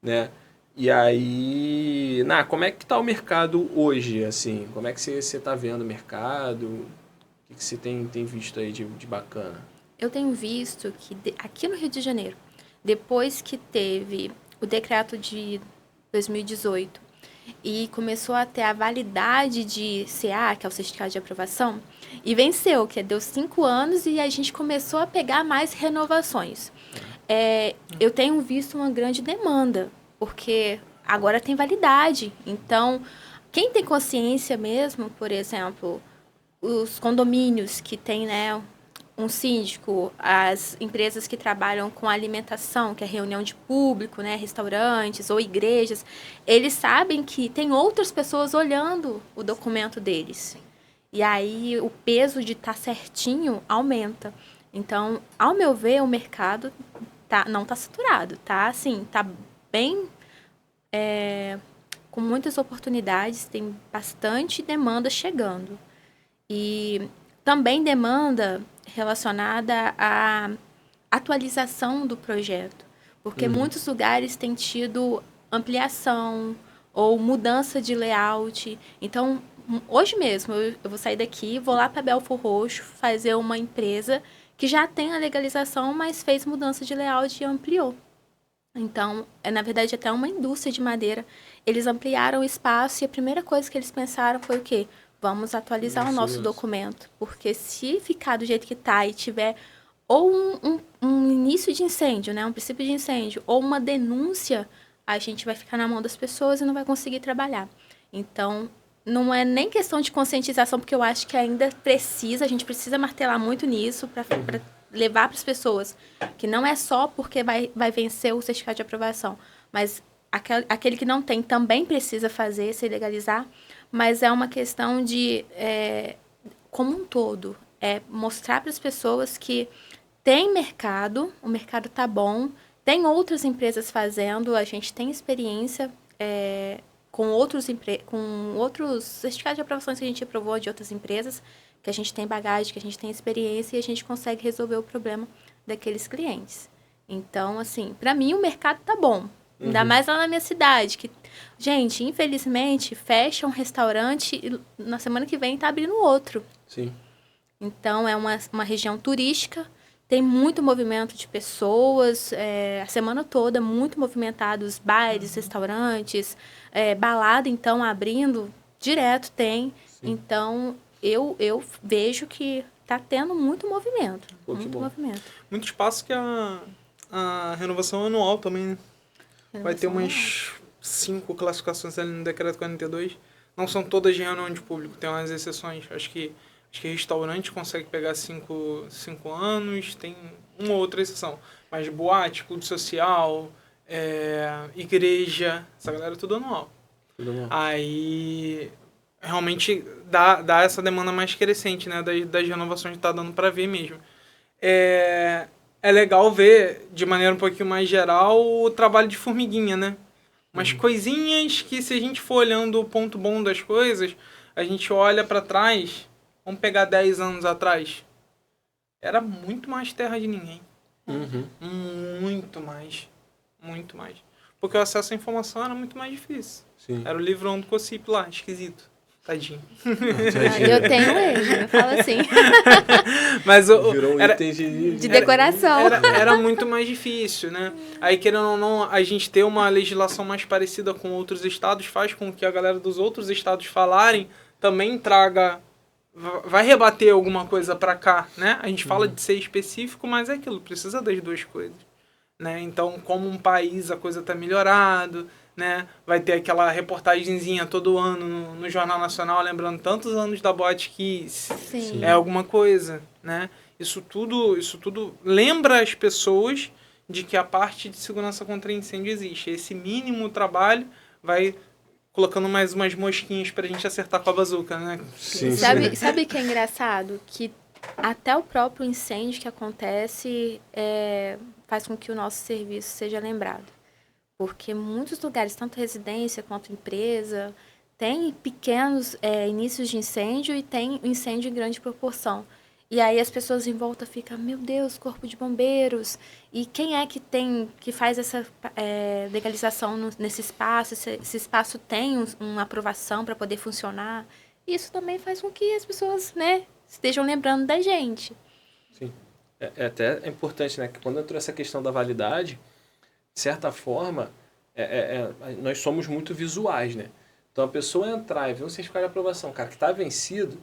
né? E aí, como é que está o mercado hoje, assim? Como é que você está vendo o mercado? O que você tem visto aí de bacana? Eu tenho visto que aqui no Rio de Janeiro, depois que teve o decreto de 2018 e começou a ter a validade de CA, que é o certificado de aprovação, e venceu, que deu 5 anos, e a gente começou a pegar mais renovações. Eu tenho visto uma grande demanda, porque agora tem validade. Então, quem tem consciência mesmo, por exemplo, os condomínios que tem, né, um síndico, as empresas que trabalham com alimentação, que é reunião de público, né, restaurantes ou igrejas, eles sabem que tem outras pessoas olhando o documento deles. E aí o peso de estar certinho aumenta. Então, ao meu ver, o mercado não está saturado, tá? Assim, tá bem com muitas oportunidades, tem bastante demanda chegando. E também demanda relacionada à atualização do projeto, porque muitos lugares têm tido ampliação ou mudança de layout. Então, hoje mesmo, eu vou sair daqui, vou lá para Belfor Roxo fazer uma empresa que já tem a legalização, mas fez mudança de layout e ampliou. Então, na verdade, até uma indústria de madeira. Eles ampliaram o espaço e a primeira coisa que eles pensaram foi o quê? Vamos atualizar o nosso documento, porque se ficar do jeito que está e tiver ou um início de incêndio, né, um princípio de incêndio, ou uma denúncia, a gente vai ficar na mão das pessoas e não vai conseguir trabalhar. Então, não é nem questão de conscientização, porque eu acho que ainda a gente precisa martelar muito nisso para levar para as pessoas que não é só porque vai vencer o certificado de aprovação, mas aquele que não tem também precisa fazer, se legalizar. Mas é uma questão de, como um todo, mostrar para as pessoas que tem mercado, o mercado está bom, tem outras empresas fazendo, a gente tem experiência com outros certificados de aprovações que a gente aprovou de outras empresas, que a gente tem bagagem, que a gente tem experiência e a gente consegue resolver o problema daqueles clientes. Então, assim, para mim o mercado está bom. Ainda mais lá na minha cidade, que, gente, infelizmente, fecha um restaurante e na semana que vem tá abrindo outro. Sim. Então, é uma região turística, tem muito movimento de pessoas, a semana toda, muito movimentados, bailes, restaurantes, balada, então, abrindo, direto tem. Sim. Então, eu vejo que está tendo muito movimento. Pô, que muito bom. movimento. Muito espaço que a renovação anual também, né? Vai ter umas 5 classificações ali no Decreto 42. Não são todas de reunião de público, tem umas exceções. Acho que restaurante consegue pegar 5 anos, tem uma ou outra exceção. Mas boate, clube social, igreja, essa galera é tudo anual. Tudo bom. Aí, realmente, dá essa demanda mais crescente, né? Das renovações que tá dando para ver mesmo. É legal ver, de maneira um pouquinho mais geral, o trabalho de formiguinha, né? Umas coisinhas que, se a gente for olhando o ponto bom das coisas, a gente olha para trás, vamos pegar 10 anos atrás, era muito mais terra de ninguém. Uhum. Muito mais. Muito mais. Porque o acesso à informação era muito mais difícil. Sim. Era o livrão do Cocip lá, esquisito. Tadinho. Eu tenho ele, eu falo assim, Mas Virou um era, item de decoração. era muito mais difícil, né? Aí, querendo ou não, a gente ter uma legislação mais parecida com outros estados faz com que a galera dos outros estados falarem também traga... Vai rebater alguma coisa pra cá, né? A gente fala de ser específico, mas é aquilo, precisa das duas coisas, né? Então, como um país a coisa tá melhorado, né? Vai ter aquela reportagenzinha todo ano no Jornal Nacional, lembrando tantos anos da Boate Kiss. Sim. É alguma coisa, né? Isso tudo lembra as pessoas de que a parte de segurança contra incêndio existe. Esse mínimo trabalho vai colocando mais umas mosquinhas pra gente acertar com a bazuca, né? Sim, Sabe o que é engraçado? Que até o próprio incêndio que acontece faz com que o nosso serviço seja lembrado. Porque muitos lugares, tanto residência quanto empresa, tem pequenos inícios de incêndio e tem incêndio em grande proporção. E aí as pessoas em volta ficam, meu Deus, corpo de bombeiros. E quem é que faz essa legalização nesse espaço? Esse espaço tem uma aprovação para poder funcionar? Isso também faz com que as pessoas, né, estejam lembrando da gente. Sim. Até importante, né? Que quando entrou essa questão da validade, de certa forma, nós somos muito visuais, né? Então, a pessoa entrar e ver um certificado de aprovação, cara, que está vencido,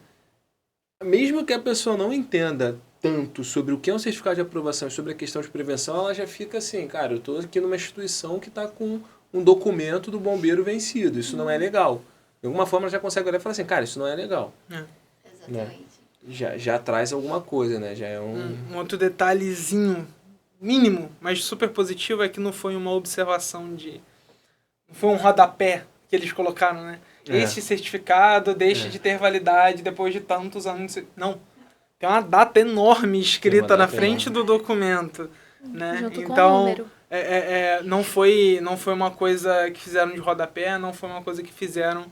mesmo que a pessoa não entenda tanto sobre o que é um certificado de aprovação e sobre a questão de prevenção, ela já fica assim, cara, eu estou aqui numa instituição que está com um documento do bombeiro vencido, isso não é legal. De alguma forma, ela já consegue olhar e falar assim, cara, isso não é legal. Exatamente. Já traz alguma coisa, né? Já é Um outro detalhezinho mínimo, mas super positivo, é que não foi uma observação não foi um rodapé que eles colocaram, né? Este certificado deixa de ter validade depois de tantos anos. Não. Tem uma data enorme escrita na frente do documento, né? Junto com o Então, número. não foi uma coisa que fizeram de rodapé, não foi uma coisa que fizeram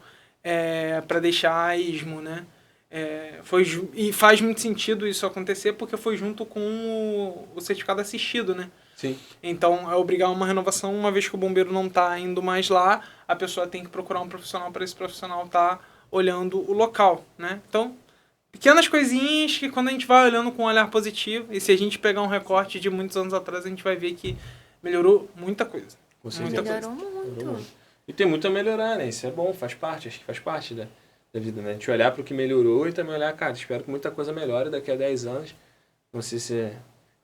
para deixar a esmo, né? E faz muito sentido isso acontecer porque foi junto com o certificado assistido, né? Sim. Então, é obrigar uma renovação, uma vez que o bombeiro não está indo mais lá, a pessoa tem que procurar um profissional para esse profissional estar olhando o local, né? Então, pequenas coisinhas que quando a gente vai olhando com um olhar positivo, e se a gente pegar um recorte de muitos anos atrás, a gente vai ver que melhorou muita coisa. Com certeza. Melhorou muito. E tem muito a melhorar, né? Isso é bom, faz parte, acho que faz parte da vida, né? A gente olhar para o que melhorou e também olhar, cara, espero que muita coisa melhore daqui a 10 anos. Não sei se...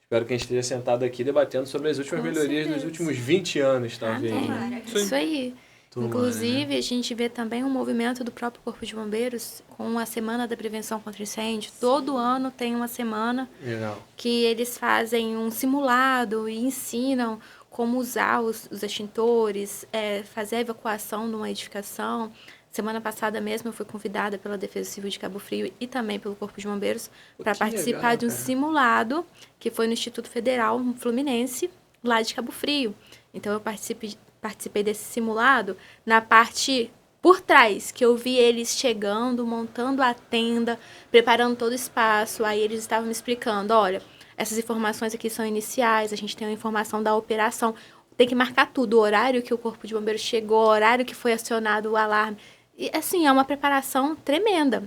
Espero que a gente esteja sentado aqui debatendo sobre as últimas melhorias dos últimos 20 anos, talvez. Né? Isso aí. Tomara, Inclusive, né? a gente vê também um movimento do próprio Corpo de Bombeiros com a Semana da Prevenção contra Incêndio. Todo ano tem uma semana Legal. que eles fazem um simulado e ensinam como usar os extintores, fazer a evacuação de uma edificação. Semana passada mesmo eu fui convidada pela Defesa Civil de Cabo Frio e também pelo Corpo de Bombeiros para participar de um simulado que foi no Instituto Federal Fluminense, lá de Cabo Frio. Então eu participei desse simulado na parte por trás, que eu vi eles chegando, montando a tenda, preparando todo o espaço. Aí eles estavam me explicando, olha, essas informações aqui são iniciais, a gente tem a informação da operação. Tem que marcar tudo, o horário que o Corpo de Bombeiros chegou, o horário que foi acionado o alarme. E, assim, é uma preparação tremenda.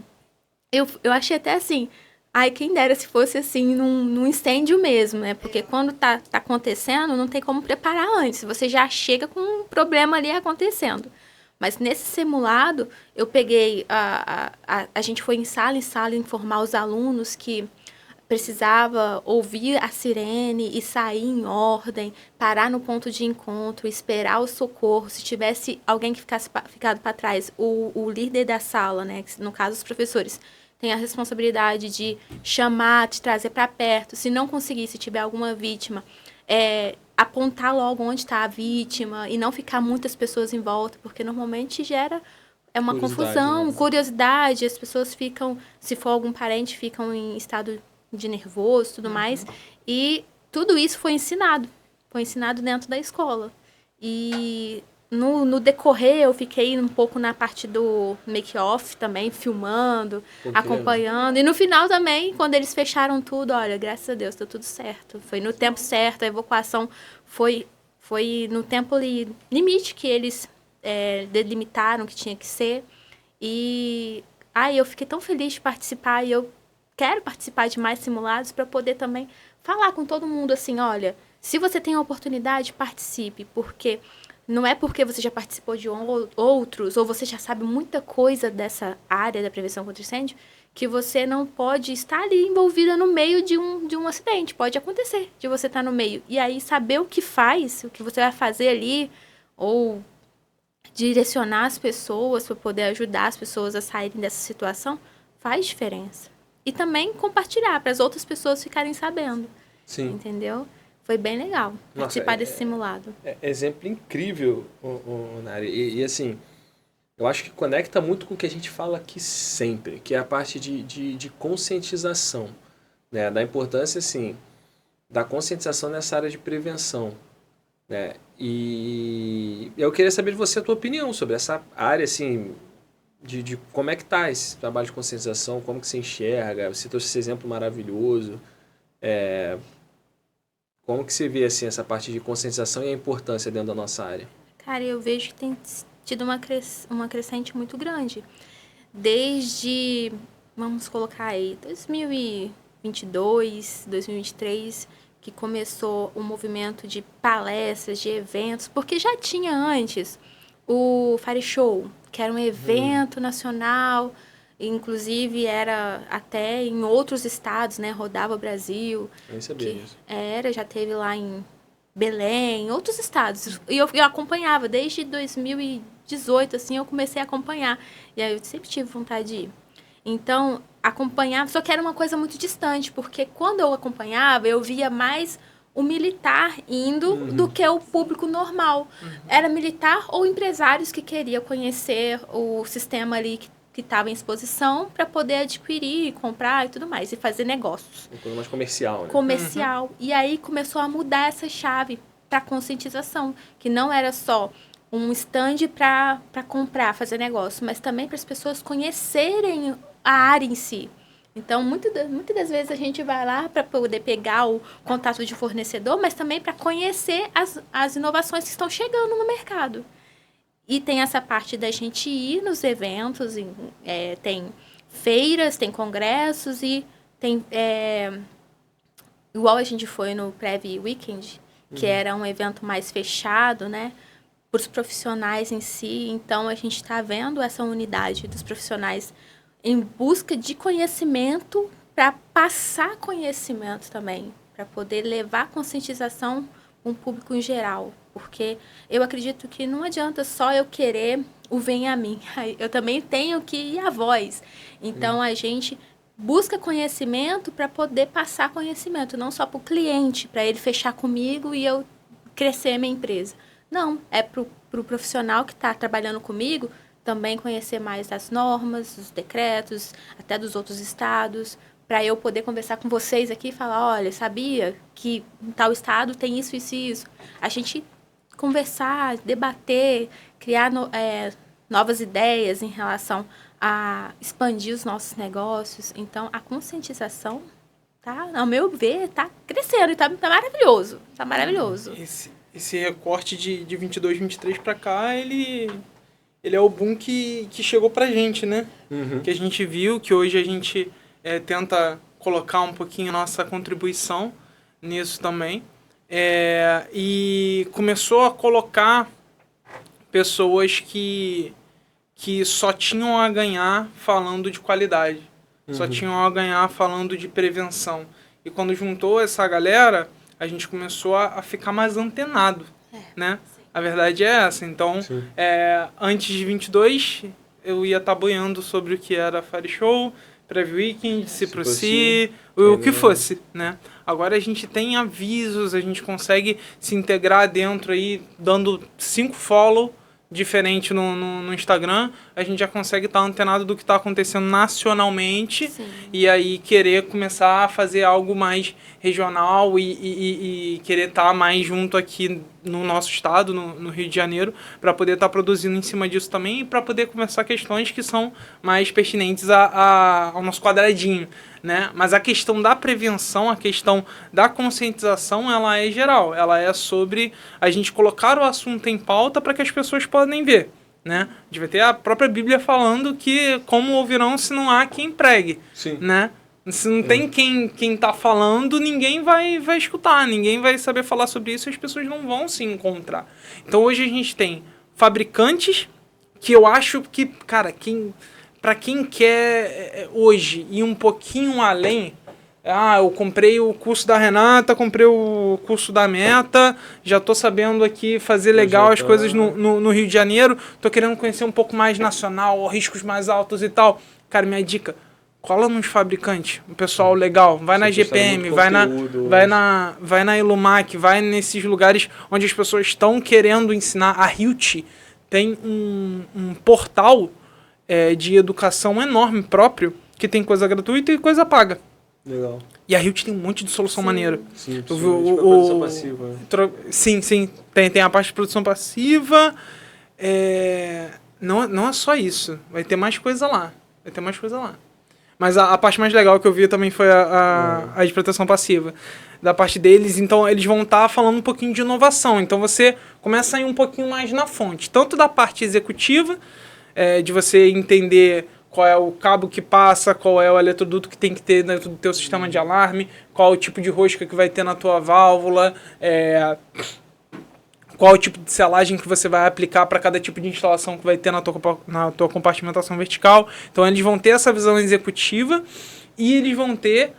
Eu achei até, assim, Ai, quem dera se fosse assim, num incêndio mesmo, né? Porque quando tá acontecendo, não tem como preparar antes. Você já chega com um problema ali acontecendo. Mas nesse simulado, eu peguei... A gente foi em sala informar os alunos que precisava ouvir a sirene e sair em ordem, parar no ponto de encontro, esperar o socorro. Se tivesse alguém que ficasse ficado para trás, o líder da sala, né, no caso os professores, tem a responsabilidade de chamar, de trazer para perto. Se não conseguir, se tiver alguma vítima, apontar logo onde está a vítima e não ficar muitas pessoas em volta, porque normalmente gera uma confusão, né? Curiosidade. As pessoas ficam, se for algum parente, ficam em estado de nervoso e tudo mais. E tudo isso foi ensinado dentro da escola. E no decorrer, eu fiquei um pouco na parte do make-off também, filmando, acompanhando. E no final também, quando eles fecharam tudo, olha, graças a Deus, deu tudo certo. Foi no tempo certo, a evacuação foi no tempo limite que eles delimitaram que tinha que ser. E eu fiquei tão feliz de participar, e eu quero participar de mais simulados para poder também falar com todo mundo assim, olha, se você tem a oportunidade, participe, porque não é porque você já participou de outros, ou você já sabe muita coisa dessa área da prevenção contra incêndio, que você não pode estar ali envolvida no meio de um acidente. Pode acontecer de você estar no meio. E aí saber o que faz, o que você vai fazer ali, ou direcionar as pessoas para poder ajudar as pessoas a saírem dessa situação, faz diferença. E também compartilhar para as outras pessoas ficarem sabendo. Sim. Entendeu? Foi bem legal participar desse simulado. Exemplo incrível, Nari. E assim, eu acho que conecta muito com o que a gente fala aqui sempre, que é a parte de conscientização, né? Da importância, assim, da conscientização nessa área de prevenção, né? E eu queria saber de você a tua opinião sobre essa área, assim, de como é que tá esse trabalho de conscientização, como que você enxerga, você trouxe esse exemplo maravilhoso, como que você vê assim, essa parte de conscientização e a importância dentro da nossa área? Cara, eu vejo que tem tido uma crescente muito grande. Desde, vamos colocar aí, 2022, 2023, que começou o movimento de palestras, de eventos, porque já tinha antes o Fire Show, que era um evento nacional, inclusive era até em outros estados, né? Rodava o Brasil. Eu nem sabia disso. Já teve lá em Belém, em outros estados. E eu acompanhava, desde 2018, assim, eu comecei a acompanhar. E aí eu sempre tive vontade de ir. Então, acompanhava, só que era uma coisa muito distante, porque quando eu acompanhava, eu via mais o militar indo do que o público normal. Era militar ou empresários que queriam conhecer o sistema ali que estava em exposição para poder adquirir, comprar e tudo mais, e fazer negócios. Uma coisa mais comercial, né? Comercial. E aí começou a mudar essa chave para conscientização, que não era só um stand para comprar, fazer negócio, mas também para as pessoas conhecerem a área em si. Então, muitas das vezes a gente vai lá para poder pegar o contato de fornecedor, mas também para conhecer as inovações que estão chegando no mercado. E tem essa parte da gente ir nos eventos, tem feiras, tem congressos e tem... igual a gente foi no Prev Weekend, que era um evento mais fechado, né? Para os profissionais em si. Então, a gente está vendo essa unidade dos profissionais em busca de conhecimento para passar conhecimento também, para poder levar conscientização para um público em geral. Porque eu acredito que não adianta só eu querer o venha a mim. Eu também tenho que ir à voz. Então, a gente busca conhecimento para poder passar conhecimento, não só para o cliente, para ele fechar comigo e eu crescer minha empresa. Não, é para o profissional que está trabalhando comigo também conhecer mais das normas, dos decretos, até dos outros estados, para eu poder conversar com vocês aqui e falar, olha, sabia que em tal estado tem isso, isso e isso. A gente conversar, debater, criar novas ideias em relação a expandir os nossos negócios. Então, a conscientização, tá, ao meu ver, está crescendo e tá maravilhoso. Está maravilhoso. Esse recorte de 22, 23 para cá, ele é o boom que chegou pra gente, né? Que a gente viu, que hoje a gente tenta colocar um pouquinho nossa contribuição nisso também. E começou a colocar pessoas que só tinham a ganhar falando de qualidade, só tinham a ganhar falando de prevenção. E quando juntou essa galera, a gente começou a ficar mais antenado, né? Sim. A verdade é essa. Então, antes de 22, eu ia estar boiando sobre o que era Fire Show, Preview Weekend, Ciproci, o que fosse, né? Agora a gente tem avisos, a gente consegue se integrar dentro aí, dando 5 follow diferente no Instagram, a gente já consegue estar antenado do que está acontecendo nacionalmente. Sim. E aí querer começar a fazer algo mais regional e querer estar mais junto aqui no nosso estado, no Rio de Janeiro, para poder estar produzindo em cima disso também e para poder conversar questões que são mais pertinentes ao nosso quadradinho, né? Mas a questão da prevenção, a questão da conscientização, ela é geral. Ela é sobre a gente colocar o assunto em pauta para que as pessoas podem ver, né? A gente vai ter a própria Bíblia falando que como ouvirão se não há quem pregue, né? Se não tem quem tá falando, ninguém vai escutar, ninguém vai saber falar sobre isso e as pessoas não vão se encontrar. Então hoje a gente tem fabricantes que eu acho que, cara, para quem quer hoje ir um pouquinho além, eu comprei o curso da Renata, comprei o curso da Meta, já tô sabendo aqui fazer legal as coisas no Rio de Janeiro, tô querendo conhecer um pouco mais nacional, riscos mais altos e tal. Cara, minha dica, cola nos fabricantes, um pessoal legal, vai na GPM, vai na Ilumac, vai nesses lugares onde as pessoas estão querendo ensinar. A Hilt tem um portal de educação enorme próprio, que tem coisa gratuita e coisa paga. Legal. E a Hilt tem um monte de solução maneira. Sim, produção passiva. Sim, tem a parte de produção passiva. Não é só isso, vai ter mais coisa lá. Mas a parte mais legal que eu vi também foi a de proteção passiva. Da parte deles, então eles vão estar falando um pouquinho de inovação. Então você começa a ir um pouquinho mais na fonte. Tanto da parte executiva, de você entender qual é o cabo que passa, qual é o eletroduto que tem que ter dentro do teu sistema de alarme, qual é o tipo de rosca que vai ter na tua válvula, qual é o tipo de selagem que você vai aplicar para cada tipo de instalação que vai ter na tua compartimentação vertical. Então eles vão ter essa visão executiva e eles vão ter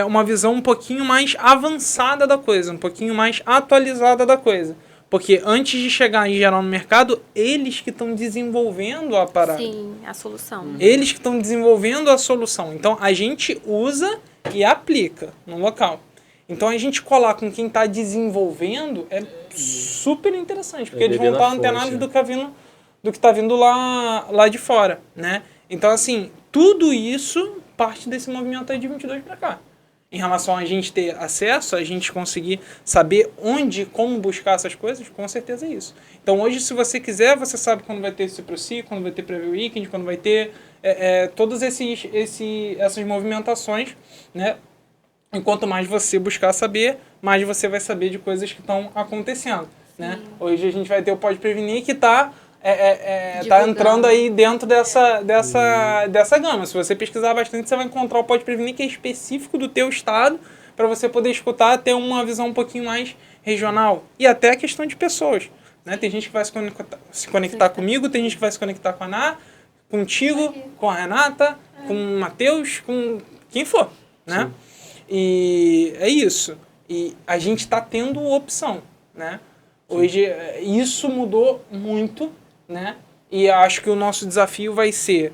uma visão um pouquinho mais avançada da coisa, um pouquinho mais atualizada da coisa. Porque antes de chegar em geral no mercado, eles que estão desenvolvendo a parada. Sim, a solução. Eles que estão desenvolvendo a solução. Então a gente usa e aplica no local. Então a gente colar com quem está desenvolvendo é super interessante, porque eles vão estar antenados do que está vindo lá de fora, né? Então assim, tudo isso parte desse movimento aí de 22 para cá. Em relação a gente ter acesso, a gente conseguir saber onde, como buscar essas coisas, com certeza é isso. Então hoje, se você quiser, você sabe quando vai ter Ciproci, quando vai ter Preview Weekend, quando vai ter todas essas movimentações, né? E quanto mais você buscar saber, mais você vai saber de coisas que estão acontecendo, né? Hoje a gente vai ter o Pode Prevenir que está entrando aí dentro dessa gama. Se você pesquisar bastante, você vai encontrar o Pode Prevenir, que é específico do teu estado, para você poder escutar, ter uma visão um pouquinho mais regional. E até a questão de pessoas, né? Tem gente que vai se conectar comigo, tem gente que vai se conectar com a Ana, contigo, com a Renata, com o Matheus, com quem for, né? Sim. E é isso. E a gente está tendo opção, né? Hoje, isso mudou muito, né? E acho que o nosso desafio vai ser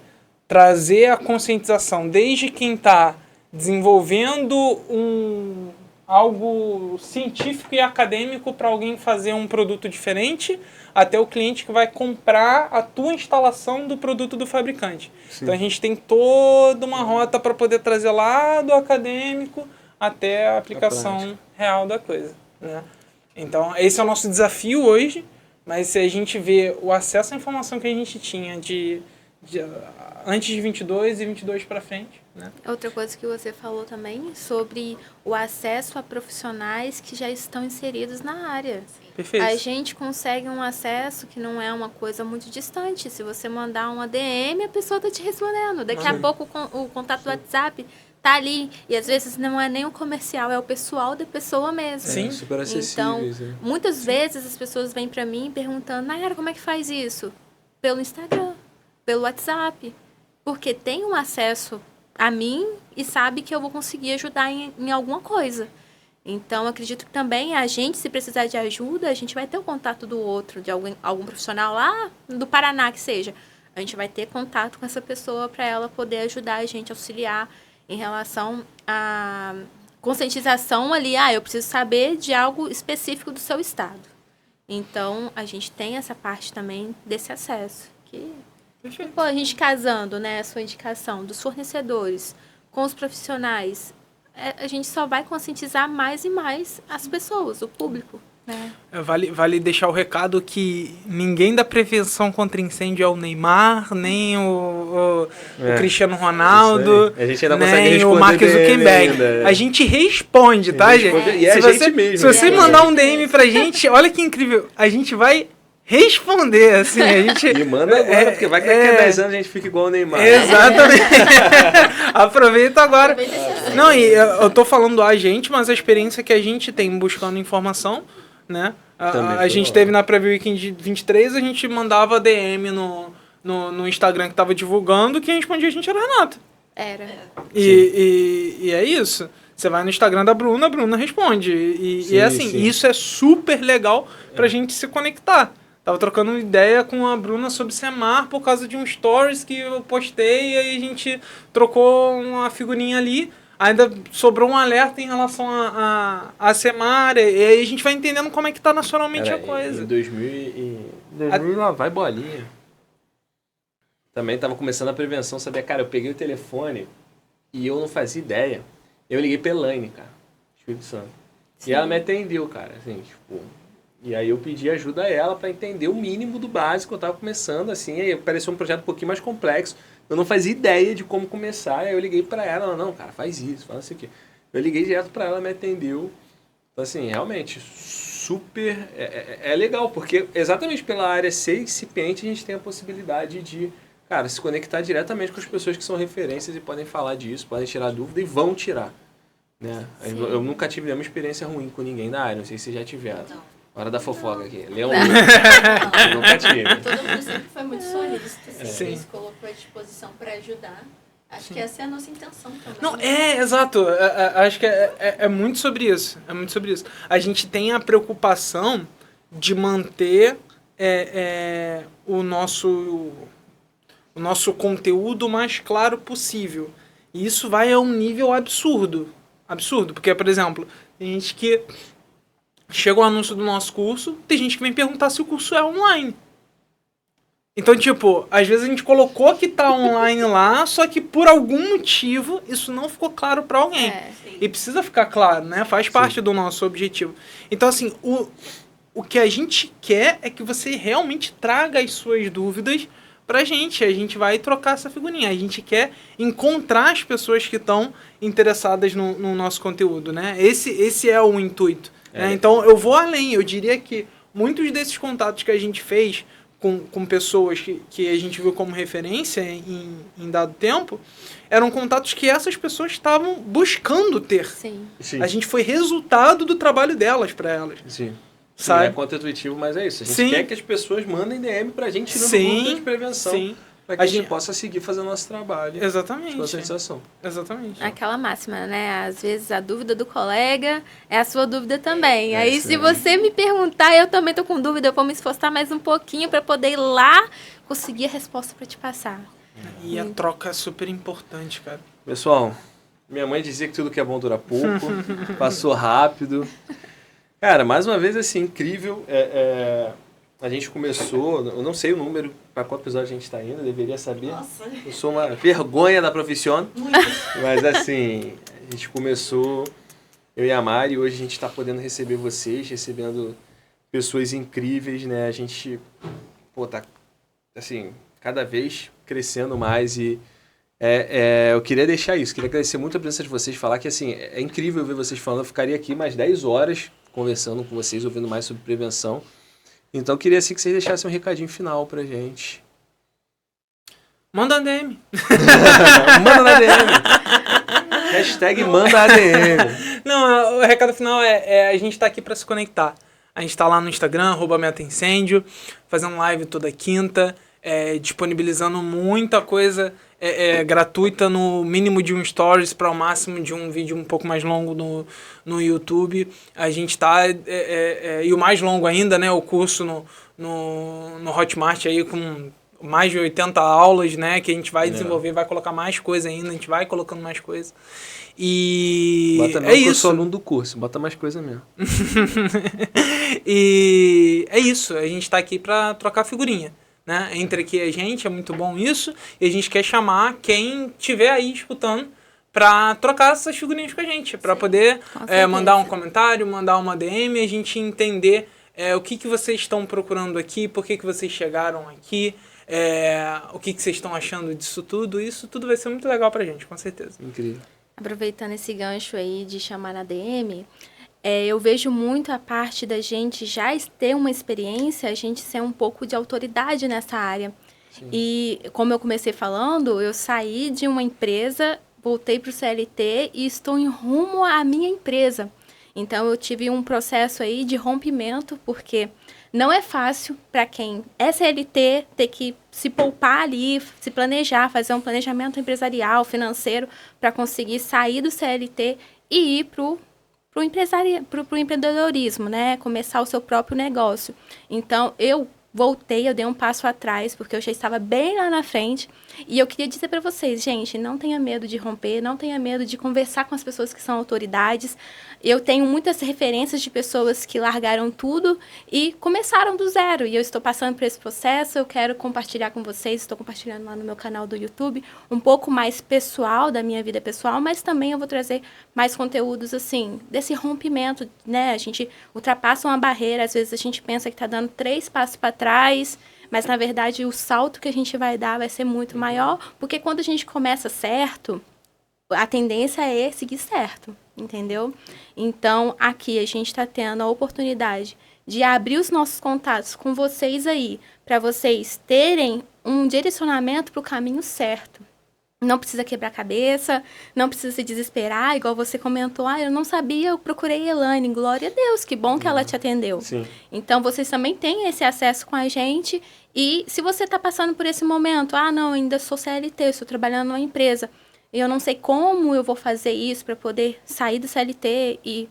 trazer a conscientização desde quem está desenvolvendo algo científico e acadêmico para alguém fazer um produto diferente, até o cliente que vai comprar a tua instalação do produto do fabricante. Sim. Então a gente tem toda uma rota para poder trazer lá do acadêmico até a aplicação real da coisa, né? Então esse é o nosso desafio hoje, mas se a gente vê o acesso à informação que a gente tinha antes de 22 e 22 para frente, né? Outra coisa que você falou também sobre o acesso a profissionais que já estão inseridos na área. Perfeito. A gente consegue um acesso que não é uma coisa muito distante. Se você mandar uma DM, a pessoa está te respondendo. Daqui a pouco o contato do WhatsApp tá ali. E às vezes não é nem o comercial, é o pessoal da pessoa mesmo. Sim. Super Então, acessíveis. Né? muitas vezes as pessoas vêm para mim perguntando, Nayara, como é que faz isso? Pelo Instagram, pelo WhatsApp. Porque tem um acesso a mim e sabe que eu vou conseguir ajudar em alguma coisa. Então, acredito que também a gente, se precisar de ajuda, a gente vai ter o contato do outro, de algum profissional lá do Paraná que seja. A gente vai ter contato com essa pessoa para ela poder ajudar a gente, auxiliar em relação à conscientização ali. Eu preciso saber de algo específico do seu estado. Então, a gente tem essa parte também desse acesso. Pô, a gente casando, né, a sua indicação dos fornecedores com os profissionais, a gente só vai conscientizar mais e mais as pessoas, o público. Vale deixar o recado que ninguém da prevenção contra incêndio é o Neymar, nem o Cristiano Ronaldo, a gente ainda consegue nem o Mark Zuckerberg. A gente responde, tá, gente? E é a gente mesmo. Se você mandar um DM pra gente, olha que incrível, a gente vai responder, assim, a gente... E manda agora, porque vai que daqui a 10 anos a gente fica igual o Neymar. Exatamente. Aproveita agora. Não, e eu tô falando a gente, mas a experiência que a gente tem buscando informação, né? A gente teve na Preview Weekend 23, a gente mandava DM no Instagram que tava divulgando, quem respondia a gente era a Renata. Era. E é isso. Você vai no Instagram da Bruna, a Bruna responde. E é assim, isso é super legal pra gente se conectar. Tava trocando ideia com a Bruna sobre Semar por causa de um stories que eu postei, e aí a gente trocou uma figurinha ali. Ainda sobrou um alerta em relação a Semar, e aí a gente vai entendendo como é que tá nacionalmente a coisa. Em 2000 lá vai bolinha. Também tava começando a prevenção, sabia? Cara, eu peguei o telefone e eu não fazia ideia. Eu liguei pra Elaine, cara, Espírito Santo. Sim. E ela me atendeu, cara, assim, tipo... E aí eu pedi ajuda a ela para entender o mínimo do básico, eu tava começando, assim, aí pareceu um projeto um pouquinho mais complexo. Eu não fazia ideia de como começar, aí eu liguei para ela, não, cara, faz isso, faz isso aqui. Eu liguei direto para ela, me atendeu. Então, assim, realmente, super... É legal, porque exatamente pela área ser incipiente, a gente tem a possibilidade de, cara, se conectar diretamente com as pessoas que são referências e podem falar disso, podem tirar dúvida e vão tirar. Né? Eu nunca tive nenhuma experiência ruim com ninguém da área, não sei se vocês já tiveram. Não. Hora da fofoca aqui. Leão. Nunca tive. Todo mundo sempre foi muito solícito. Sim. Se colocou à disposição para ajudar. Acho que essa é a nossa intenção também. Não, exato. Acho que é muito sobre isso. É muito sobre isso. A gente tem a preocupação de manter o nosso conteúdo o mais claro possível. E isso vai a um nível absurdo. Absurdo. Porque, por exemplo, tem gente que... Chega o anúncio do nosso curso, tem gente que vem perguntar se o curso é online. Então, tipo, às vezes a gente colocou que tá online lá, só que por algum motivo isso não ficou claro para alguém. E precisa ficar claro, né? Faz parte do nosso objetivo. Então, assim, o que a gente quer é que você realmente traga as suas dúvidas pra gente. A gente vai trocar essa figurinha. A gente quer encontrar as pessoas que estão interessadas no nosso conteúdo, né? Esse é o intuito. Então, eu vou além. Eu diria que muitos desses contatos que a gente fez com pessoas que a gente viu como referência em dado tempo, eram contatos que essas pessoas estavam buscando ter. Sim. A gente foi resultado do trabalho delas para elas. Sim. Sabe? É contra-intuitivo, mas é isso. A gente quer que as pessoas mandem DM pra gente no grupo de prevenção. Sim. Para que a gente possa seguir fazendo nosso trabalho. Exatamente. De conscientização. Exatamente. Aquela máxima, né? Às vezes a dúvida do colega é a sua dúvida também. Aí se você me perguntar, eu também tô com dúvida, eu vou me esforçar mais um pouquinho para poder ir lá conseguir a resposta para te passar. E a troca é super importante, cara. Pessoal, minha mãe dizia que tudo que é bom dura pouco, passou rápido. Cara, mais uma vez, assim, incrível. A gente começou, eu não sei o número, para qual episódio a gente está indo, eu deveria saber. Nossa. Eu sou uma vergonha da profissão. Mas assim, a gente começou, eu e a Mari, hoje a gente está podendo receber vocês, recebendo pessoas incríveis, né? A gente, tá, assim, cada vez crescendo mais e eu queria deixar isso, queria agradecer muito a presença de vocês, falar que, assim, é incrível ver vocês falando, eu ficaria aqui mais 10 horas conversando com vocês, ouvindo mais sobre prevenção. Então, eu queria assim que vocês deixassem um recadinho final pra gente. Manda DM. Manda na DM. Hashtag manda ADM. Não, o recado final é a gente tá aqui para se conectar. A gente tá lá no Instagram, @metaincêndio, fazendo live toda quinta, disponibilizando muita coisa gratuita, no mínimo de um stories para o máximo de um vídeo um pouco mais longo no YouTube. A gente tá, e o mais longo ainda, né, o curso no Hotmart aí com mais de 80 aulas, né, que a gente vai desenvolver, vai colocar mais coisa ainda, a gente vai colocando mais coisa. E bota mesmo que eu sou aluno do curso, bota mais coisa mesmo. E é isso, a gente tá aqui para trocar figurinha, né? Entre aqui a gente, é muito bom isso, e a gente quer chamar quem estiver aí escutando para trocar essas figurinhas com a gente, para poder mandar um comentário, mandar uma DM, a gente entender o que vocês estão procurando aqui, por que vocês chegaram aqui, o que vocês estão achando disso tudo. Isso tudo vai ser muito legal pra gente, com certeza. Incrível. Aproveitando esse gancho aí de chamar na DM, eu vejo muito a parte da gente já ter uma experiência, a gente ser um pouco de autoridade nessa área. Sim. E como eu comecei falando, eu saí de uma empresa, voltei para o CLT e estou em rumo à minha empresa. Então eu tive um processo aí de rompimento, porque não é fácil para quem é CLT ter que se poupar ali, se planejar, fazer um planejamento empresarial, financeiro, para conseguir sair do CLT e ir pro empreendedorismo, né? Começar o seu próprio negócio. Então, eu voltei, eu dei um passo atrás, porque eu já estava bem lá na frente. E eu queria dizer para vocês, gente, não tenha medo de romper, não tenha medo de conversar com as pessoas que são autoridades. Eu tenho muitas referências de pessoas que largaram tudo e começaram do zero. E eu estou passando por esse processo, eu quero compartilhar com vocês, estou compartilhando lá no meu canal do YouTube, um pouco mais pessoal, da minha vida pessoal, mas também eu vou trazer mais conteúdos, assim, desse rompimento, né? A gente ultrapassa uma barreira, às vezes a gente pensa que está dando 3 passos para trás, mas, na verdade, o salto que a gente vai dar vai ser muito maior, porque quando a gente começa certo, a tendência é seguir certo, entendeu? Então, aqui a gente está tendo a oportunidade de abrir os nossos contatos com vocês aí, para vocês terem um direcionamento para o caminho certo. Não precisa quebrar a cabeça, não precisa se desesperar, igual você comentou, eu não sabia, eu procurei Elaine, glória a Deus, que bom que ela te atendeu. Sim. Então, vocês também têm esse acesso com a gente, e se você está passando por esse momento, não, ainda sou CLT, estou trabalhando numa empresa, e eu não sei como eu vou fazer isso para poder sair do CLT e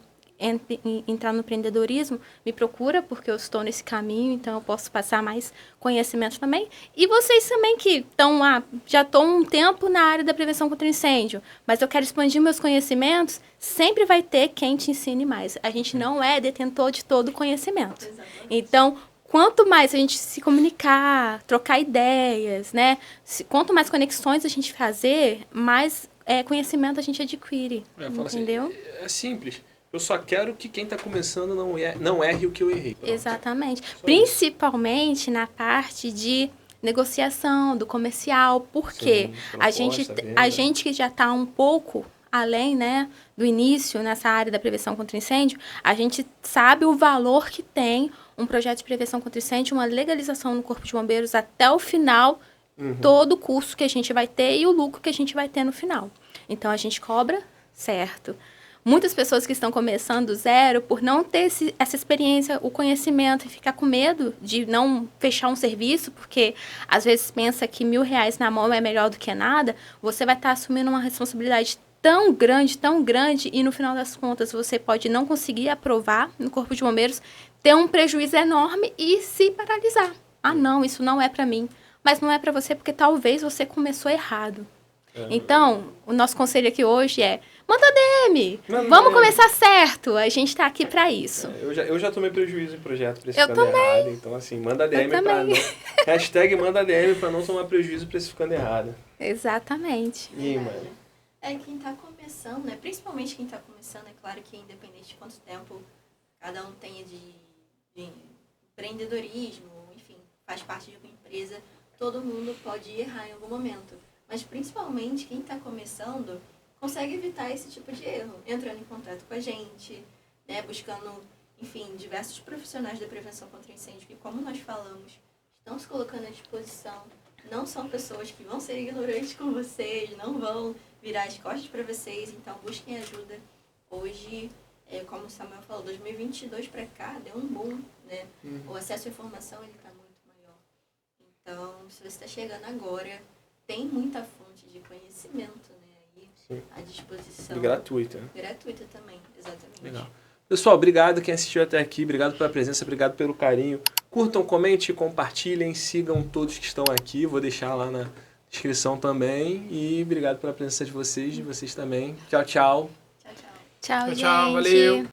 entrar no empreendedorismo, me procura, porque eu estou nesse caminho, então eu posso passar mais conhecimento também. E vocês também que estão lá, já estão um tempo na área da prevenção contra incêndio, mas eu quero expandir meus conhecimentos, sempre vai ter quem te ensine mais. A gente não é detentor de todo o conhecimento. Exatamente. Então, quanto mais a gente se comunicar, trocar ideias, né? Quanto mais conexões a gente fazer, mais conhecimento a gente adquire, entendeu? Assim, é simples. Eu só quero que quem está começando não erre o que eu errei. Pronto. Exatamente. Principalmente na parte de negociação, do comercial, porque a gente que já está um pouco além, né, do início nessa área da prevenção contra incêndio, a gente sabe o valor que tem um projeto de prevenção contra incêndio, uma legalização no Corpo de Bombeiros até o final, todo o custo que a gente vai ter e o lucro que a gente vai ter no final. Então, a gente cobra certo. Muitas pessoas que estão começando do zero, por não ter essa experiência, o conhecimento, e ficar com medo de não fechar um serviço, porque às vezes pensa que R$1.000 na mão é melhor do que nada, você vai estar assumindo uma responsabilidade tão grande, e no final das contas você pode não conseguir aprovar no Corpo de Bombeiros, ter um prejuízo enorme e se paralisar. Não, isso não é para mim. Mas não é para você porque talvez você começou errado. Então, o nosso conselho aqui hoje é: manda DM, vamos começar certo, a gente tá aqui para isso. Eu já tomei prejuízo em projeto precificando errado, então assim, manda DM para não... Hashtag manda DM para não tomar prejuízo precificando errado. Exatamente. E aí, mano? Quem tá começando, né? Principalmente quem tá começando, é claro que independente de quanto tempo cada um tenha de empreendedorismo, enfim, faz parte de uma empresa, todo mundo pode errar em algum momento. Mas principalmente quem está começando consegue evitar esse tipo de erro, entrando em contato com a gente, né, buscando, enfim, diversos profissionais da prevenção contra incêndio que, como nós falamos, estão se colocando à disposição. Não são pessoas que vão ser ignorantes com vocês, não vão virar as costas para vocês, então busquem ajuda. Hoje, como o Samuel falou, 2022 para cá deu um boom, né? O acesso à informação ele está muito maior. Então, se você está chegando agora, tem muita fonte de conhecimento, né? Aí Sim. à disposição. E gratuita, né? Gratuita também, exatamente. Legal. Pessoal, obrigado quem assistiu até aqui, obrigado pela presença, obrigado pelo carinho. Curtam, comentem, compartilhem, sigam todos que estão aqui, vou deixar lá na descrição também. E obrigado pela presença de vocês também. Tchau, tchau. Tchau, tchau. Tchau, Tchau, gente. tchau, valeu.